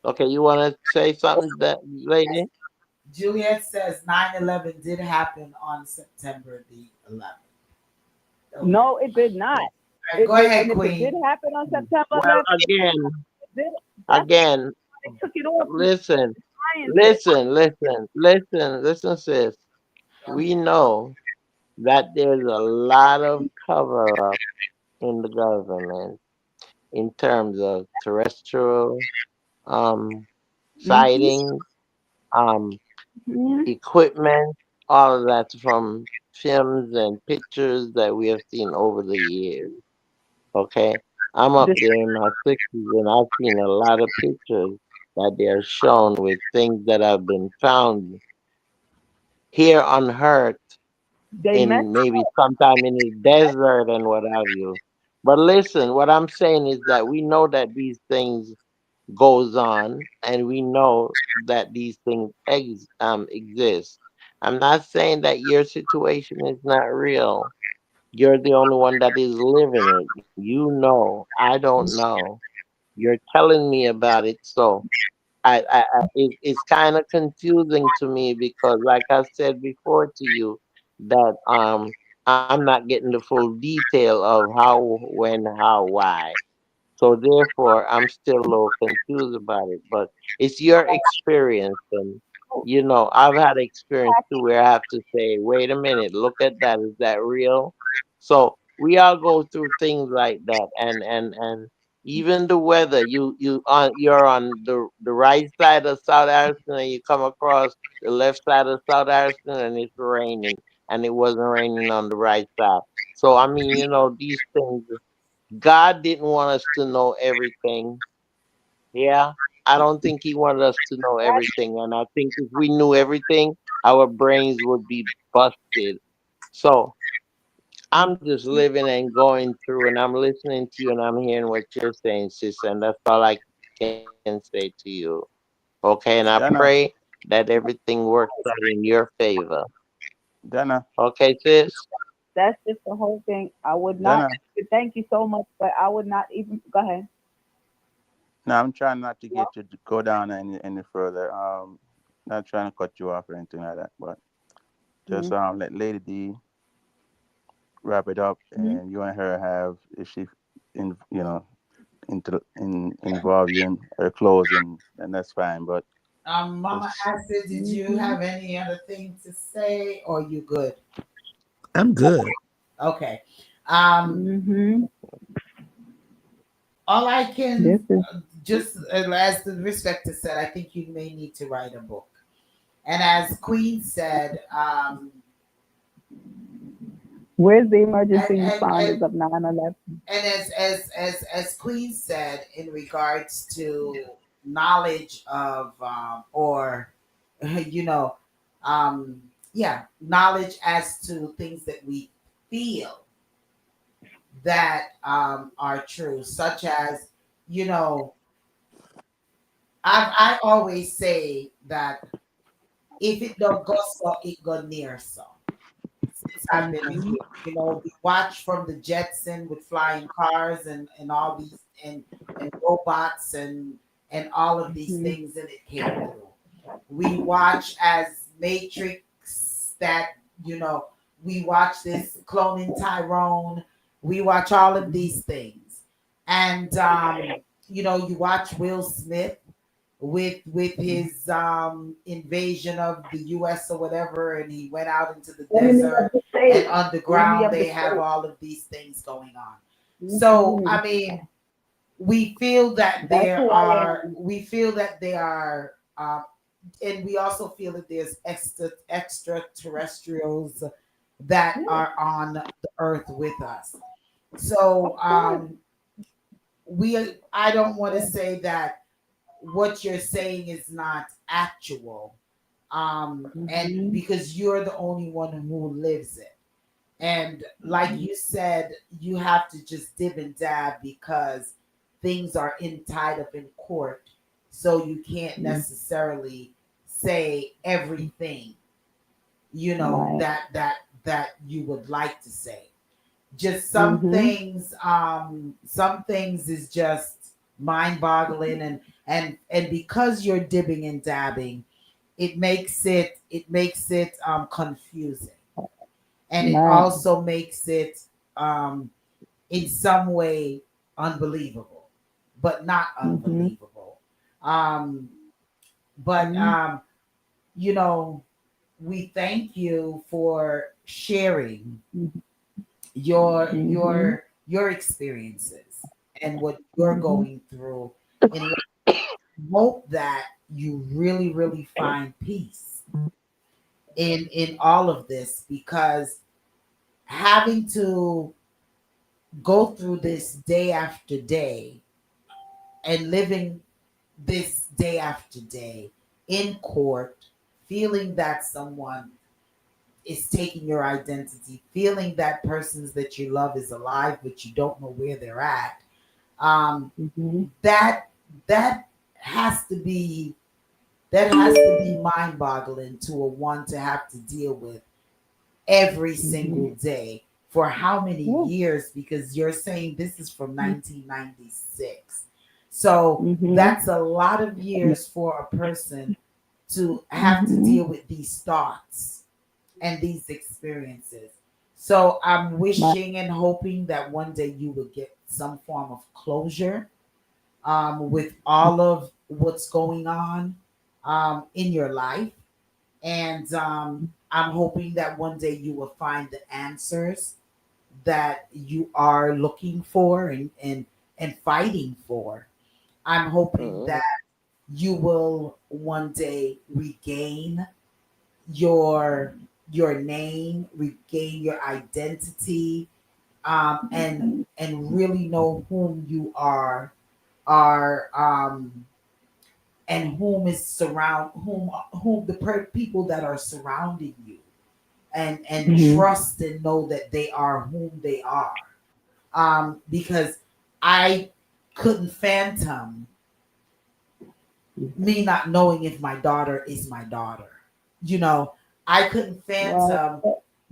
Okay, you want to say something, that lady? Juliet says 9/11 did happen on September the 11th. Okay. No, it did not. All right, go And ahead, if it did Queen. happen on September Well, 11th, did, that's again, why they took it off from listen, scientists. sis. We know that there's a lot of cover up in the government in terms of terrestrial um Mm-hmm. sighting, um Mm-hmm. equipment, all of that's from films and pictures that we have seen over the years. Okay, I'm up This, there in my 60s and I've seen a lot of pictures that they are shown with things that have been found here on Earth, they messed in maybe sometime in the desert and what have you. But listen, what I'm saying is that we know that these things goes on, and we know that these things exist. I'm not saying that your situation is not real. You're the only one that is living it. You know, I don't know. You're telling me about it, so it's kind of confusing to me because, like I said before to you, that I'm not getting the full detail of how, when, how, why. So therefore, I'm still a little confused about it. But it's your experience, and I've had experience too where I have to say, "Wait a minute, look at that. Is that real?" So we all go through things like that, and even the weather. You're on the right side of South Harrison, and you come across the left side of South Harrison, and it's raining, and it wasn't raining on the right side. So I mean, these things. God didn't want us to know everything. Yeah. I don't think he wanted us to know everything. And I think if we knew everything, our brains would be busted. So I'm just living and going through, and I'm listening to you, and I'm hearing what you're saying, sis. And that's all I can say to you. Okay. And I pray Dana, that everything works out in your favor. Dana, Okay, sis? that's just the whole thing. I would not. Dana. Thank you so much, but I would not even go ahead. No, I'm trying not to Yeah. get you to go down any further. Not trying to cut you off or anything like that, but just Mm-hmm. let Lady D wrap it up, and you and her have, if she in involve you in her closing, then that's fine. But Mama just Acid, did you Mm-hmm. have any other thing to say, or you good? I'm good. Okay. Um, Mm-hmm. all I This can is just as the respecter said, I think you may need to write a book. And as Queen said, where's the and emergency and and responders of 9/11? and as Queen said in regards to knowledge of or you know um yeah, knowledge as to things that we feel that are true, such as, you know, I always say that if it don't go so, it go near so. Since I've been Mm-hmm. here, you know, we watch from the Jetson with flying cars and all these and robots and all of these Mm-hmm. things, and it came through. We watch as Matrix that, you know, we watch this cloning Tyrone. We watch all of these things, and you know, you watch Will Smith with his invasion of the US or whatever, and he went out into the Enemy of desert, the and state. Enemy underground of the they have state. all of these things going on. So Mm-hmm. I mean, we feel that That's who I am. we feel that they are and we also feel that there's extraterrestrials that Yeah. are on the earth with us. So Of course. we I don't want to Yeah. say that what you're saying is not actual, and Mm-hmm. because you're the only one who lives it, and like you said, you have to just dib and dab because things are tied up in court, so you can't Mm-hmm. necessarily say everything, you know, Right. that you would like to say. Just Mm-hmm. some things is just mind boggling, and because you're dibbing and dabbing, it makes it confusing, and it Right. also makes it um in some way unbelievable, but not Mm-hmm. unbelievable. um but you know, we thank you for sharing Mm-hmm. your experiences and what you're Mm-hmm. going through, and hope that you really find peace in all of this, because having to go through this day after day and living this day after day in court, feeling that someone is taking your identity, feeling that persons that you love is alive but you don't know where they're at, um, Mm-hmm. that that has to be that has to be mind boggling to a one to have to deal with every Mm-hmm. single day for how many Yeah. years, because you're saying this is from 1996, so Mm-hmm. that's a lot of years for a person to have to Mm-hmm. deal with these thoughts and these experiences. So I'm Right. wishing and hoping that one day you will get some form of closure with all of what's going on in your life. And I'm hoping that one day you will find the answers that you are looking for and fighting for. I'm hoping that you will one day regain your your name, regain your identity, and really know whom you are and whom the people that are surrounding you, and Mm-hmm. trust and know that they are whom they are, because I couldn't phantom me not knowing if my daughter is my daughter, you know. I couldn't Well, phantom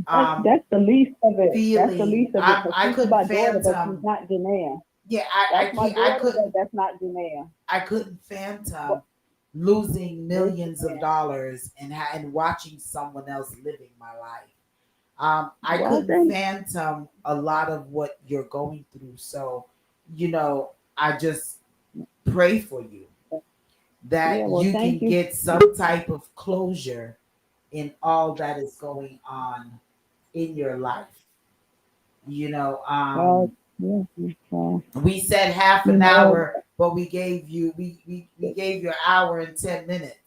um that's the least of it. That's the feeling least of it. Because I she's couldn't my daughter, but she's phantom. not Janaea. Yeah, That's I my can't I daughter, but couldn't that's not Janaea. I couldn't phantom But losing millions of Listen, dollars and watching someone else living my life. I well couldn't then, phantom a lot of what you're going through. So, you know, I just pray for you that yeah, well you thank can you. get some type of closure in all that is going on in your life. You know, Well, yeah, we said half you an know, hour, but we gave you an hour and 10 minutes.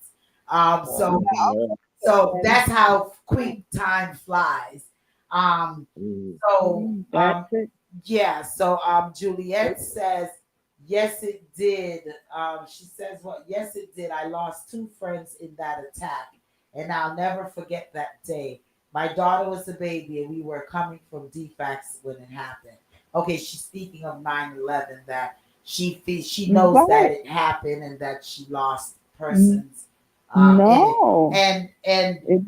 So Yeah. and that's how quick time flies. Um, Mm. so that's it. yeah, so Juliet says, yes, it did. She says, well, yes, it did. I lost two friends in that attack, and I'll never forget that day. My daughter was a baby, and we were coming from DFAX when it happened. Okay, she's speaking of 9/11. That she knows that Right. it happened and that she lost persons in it. No, And it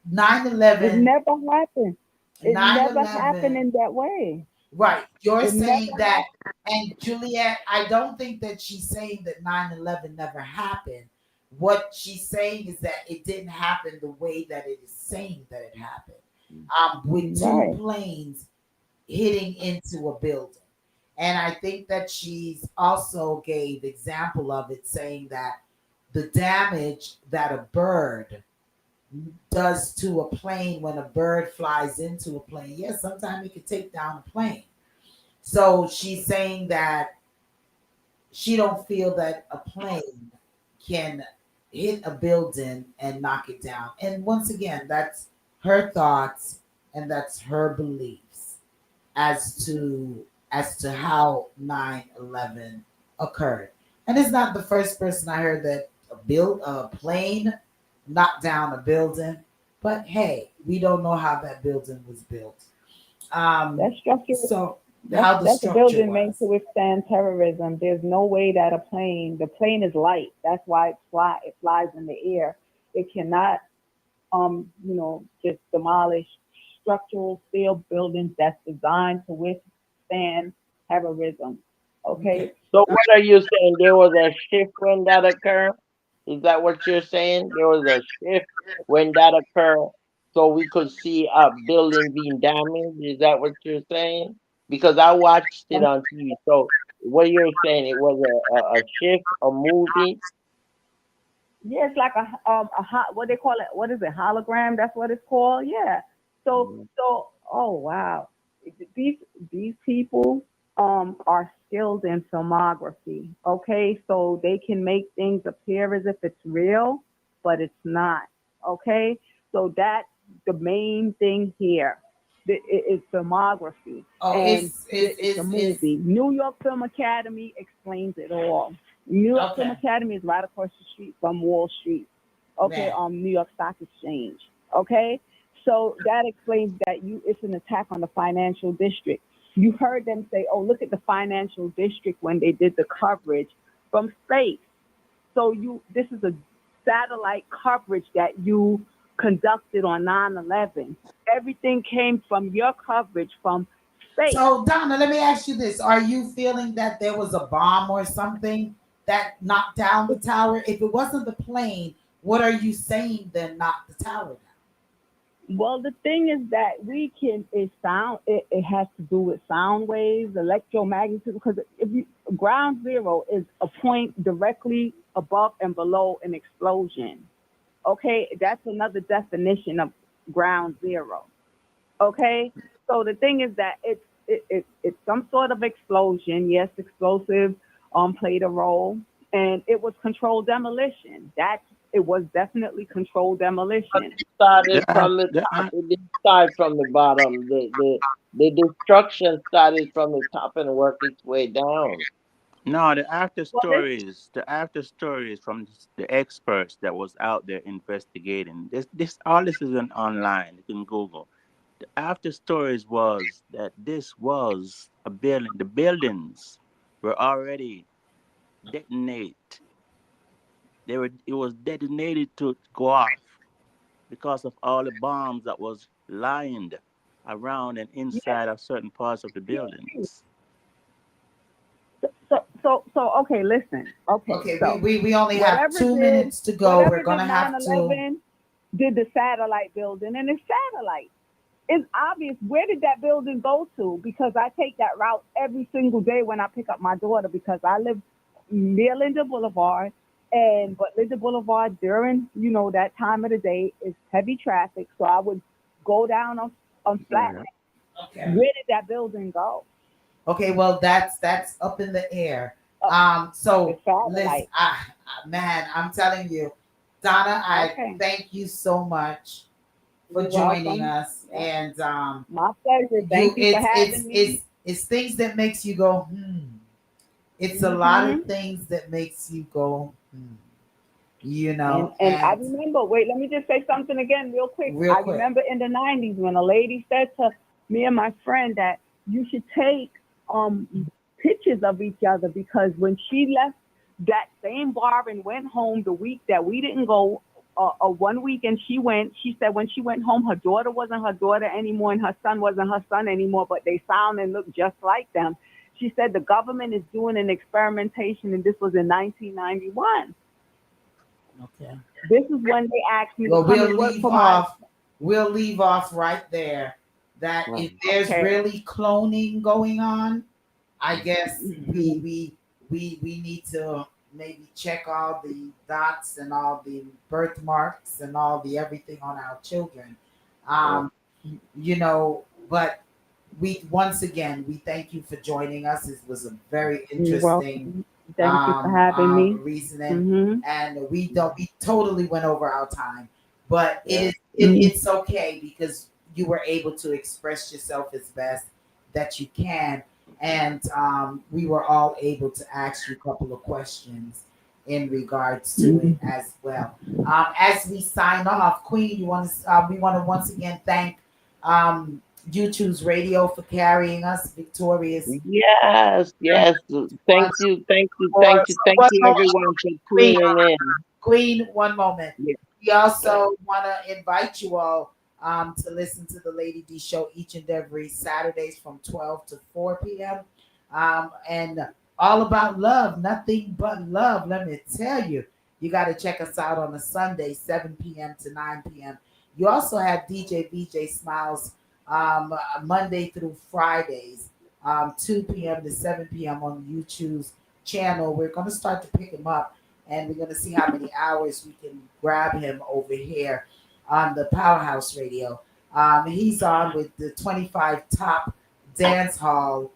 nine it eleven never happened. It nine never happened eleven. in that way. Right. You're It never saying that, happened. and Juliet, I don't think that she's saying that 9/11 never happened. What she's saying is that it didn't happen the way that it is saying that it happened, with two Right. planes hitting into a building. And I think that she's also gave example of it, saying that the damage that a bird does to a plane when a bird flies into a plane. Yes, sometimes it can take down a plane. So she's saying that she don't feel that a plane can hit a building and knock it down. And once again, that's her thoughts and that's her beliefs as to how 9/11 occurred. And it's not the first person I heard that a plane knocked down a building. But hey, we don't know how that building was built. Um, That structure, so that's how the that's a structure building made was. to withstand terrorism. There's no way that the plane is light. That's why it flies in the air. It cannot just demolish structural steel buildings that's designed to withstand terrorism. Okay. Okay. So what are you saying? There was a shift when that occurred? Is that what you're saying? There was a shift when that occurred, so we could see a building being damaged. Is that what you're saying? Because I watched it on TV. So what you're saying? It was a shift, a movie. Yeah, it's like what they call it? What is it? Hologram? That's what it's called. Yeah. So Mm. so oh wow, these these people are skilled in filmography. Okay, so they can make things appear as if it's real, but it's not. Okay, so that's the main thing here. It's filmography, Oh, and it's a it's movie. New York Film Academy explains it all. New York Film okay. Academy is right across the street from Wall Street. Okay, Man. New York Stock Exchange. Okay, so that explains that it's an attack on the financial district. You heard them say, "Oh, look at the financial district" when they did the coverage from space. So this is a satellite coverage that you conducted on 9/11. Everything came from your coverage from space. So Donna, let me ask you this: are you feeling that there was a bomb or something that knocked down the tower? If it wasn't the plane, what are you saying then knocked the tower down? Well, the thing is that we can it sound it has to do with sound waves, electromagnetism. Because if you ground zero is a point directly above and below an explosion. Okay, that's another definition of ground zero. Okay, so the thing is that it's some sort of explosion. Yes, explosive played a role, and it was controlled demolition. That it was definitely controlled But demolition. it started The act, from the the top. act, It didn't start from the bottom. The destruction started from the top and worked its way down. no, Well, this the after stories from the experts that was out there investigating. This all this is online. You can Google. The after stories was that this was a building. The buildings were already detonate. They were. It was detonated to go off because of all the bombs that was lying around and yes, inside of certain parts of the yes. buildings. So so okay, listen. Okay, Okay, so we only have whatever 2 minutes did to go. We're whatever gonna did have to. 9/11 did the satellite building, and it's satellite. It's obvious where did that building go to, because I take that route every single day when I pick up my daughter, because I live near Linda Boulevard, and but Linda Boulevard during that time of the day is heavy traffic, so I would go down on Yeah. Flatland. Okay. Where did that building go? Okay, well that's up in the air. Uh, So it's listen, satellite. man, I'm telling you, Donna, I Okay, thank you so much for you're joining welcome. us, Yeah, and my pleasure. you, Thank you for having me. it's things that makes you go It's a lot of Hmm. things that makes you go And I and remember, wait, let me just say something again real quick. real I quick. remember in the 90s when a lady said to me and my friend that you should take um pictures of each other, because when she left that same bar and went home the week that we didn't go, one week, and she said when she went home, her daughter wasn't her daughter anymore and her son wasn't her son anymore, but they sound and look just like them. She said the government is doing an experimentation, and this was in 1991. Okay. This is when they asked me to Well, come and work for my. we'll leave off right there. That if Um, there's Okay. really cloning going on, I guess Mhm. we need to maybe check all the dots and all the birthmarks and all the everything on our children. yeah. Um, but we once again we thank you for joining us. It was a very You're interesting welcome. Thank you for having me. reasoning, Mhm. and we totally went over our time, but Yeah. it's okay because you were able to express yourself as best that you can, and we were all able to ask you a couple of questions in regards to it Mhm. as well. As we sign off, Queen, you want to we want to once again thank um, YouTube's radio for carrying us victorious Yes, yes. once Thank you, thank you, more. thank you, So thank one you, moment, everyone, for Queen. tuning in. Queen, one moment. Yeah, We yeah. also want to invite you all to listen to the Lady D show each and every Saturdays from 12 to 4 p.m. And all about love, nothing but love. Let me tell you, you got to check us out on a Sunday, 7 p.m. to 9 p.m. You also have DJ VJ Smiles Monday through Fridays, 2 p.m. to 7 p.m. on YouTube's channel. We're going to start to pick him up, and we're going to see how many hours we can grab him over here on the Powerhouse Radio. He's on with the 25 top dance hall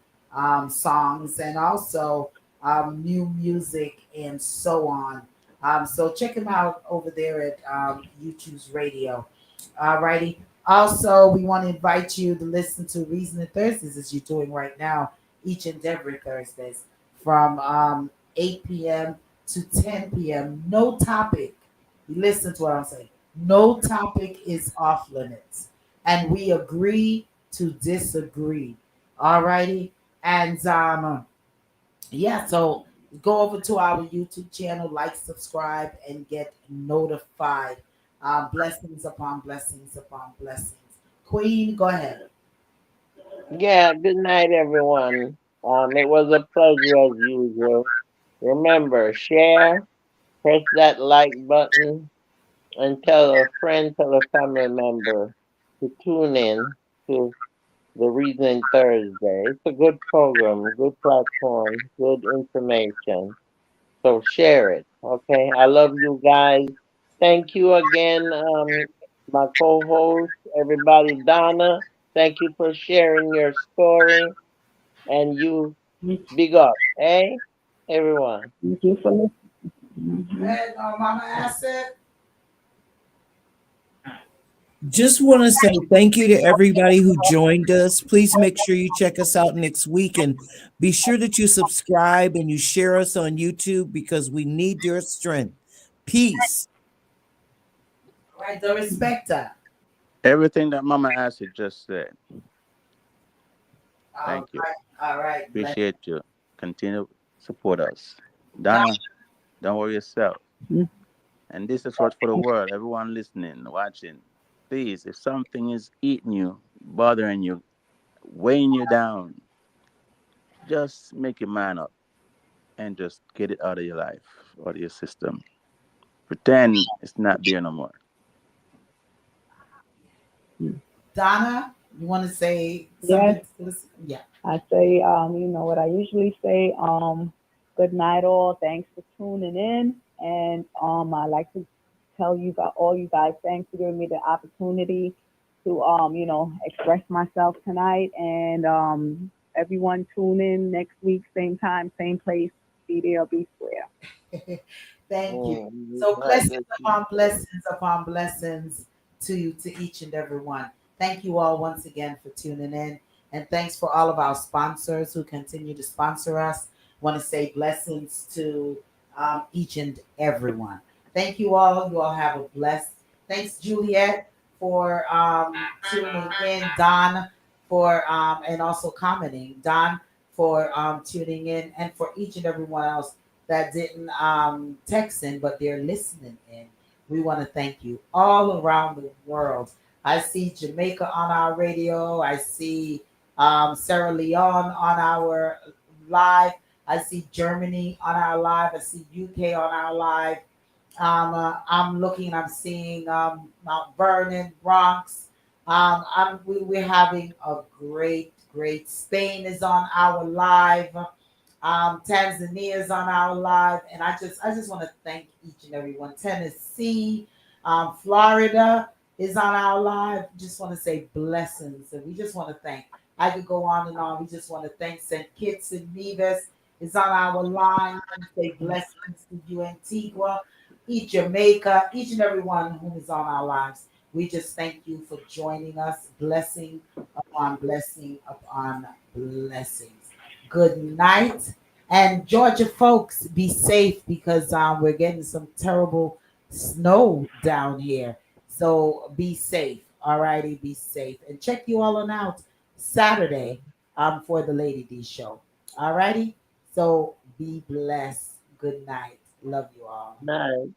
songs, and also new music and so on. So check him out over there at YouTube's radio. Alrighty. Also, we want to invite you to listen to Reason and Thursdays as you're doing right now, each and every Thursdays from 8 p.m. to 10 p.m. No topic. You listen to what I'm saying. No topic is off limits. And we agree to disagree. Alrighty. And yeah, so go over to our YouTube channel, like, subscribe, and get notified. Blessings upon blessings upon blessings. Queen, go ahead. Yeah, good night, everyone. It was a pleasure as usual. Remember, share, press that like button, and tell a friend, tell a family member to tune in to the Reason Thursday. It's a good program, good platform, good information. So share it, okay? I love you guys. Thank you again, my co-host, everybody. Donna, thank you for sharing your story. And you big up, hey, everyone. Thank you for listening. Mhm. And Mama Asset. Just want to say thank you to everybody who joined us. Please make sure you check us out next week and be sure that you subscribe and you share us on YouTube because we need your strength. Peace. Right, the respecter. Everything that Mama Acid just said. All Thank you. right, all right. Bless. Appreciate you. Continue support us. Donna, don't worry yourself. And this is what for the world, everyone listening, watching. Please, if something is eating you, bothering you, weighing you down, just make your mind up and just get it out of your life, out of your system. Pretend it's not there no more. Donna, you want to say Yes, something to us? Yeah. I say, you know what I usually say, good night all. Thanks for tuning in. And I like to tell you about all you guys, thanks for giving me the opportunity to, express myself tonight. And everyone tune in next week, same time, same place. Be there, be square. Thank you. Oh, So God blessings upon blessings to each and every one. Thank you all once again for tuning in, and thanks for all of our sponsors who continue to sponsor us. Want to say blessings to each and every one. Thank you all. You all have a blessed. Thanks, Juliet, for tuning in. Don for and also commenting. Don for tuning in, and for each and every one else that didn't text in, but they're listening in. We want to thank you all around the world. I see Jamaica on our radio. I see Sierra Leone on our live. I see Germany on our live. I see UK on our live. I'm looking, I'm seeing Mount Vernon, Bronx. We're having a great Spain is on our live. Tanzania is on our live, and I just want to thank each and every one. Tennessee, Florida is on our live. Just want to say blessings, and we just want to thank. I could go on and on. We just want to thank St. Kitts and Nevis is on our line. And say blessings to you, Antigua, each Jamaica, each and every one who is on our lives. We just thank you for joining us. Blessing upon blessings. Good night. And Georgia folks, be safe because we're getting some terrible snow down here. So be safe. All righty, be safe. And check you all on out Saturday for the Lady D show. All righty. So be blessed. Good night. Love you all. bless.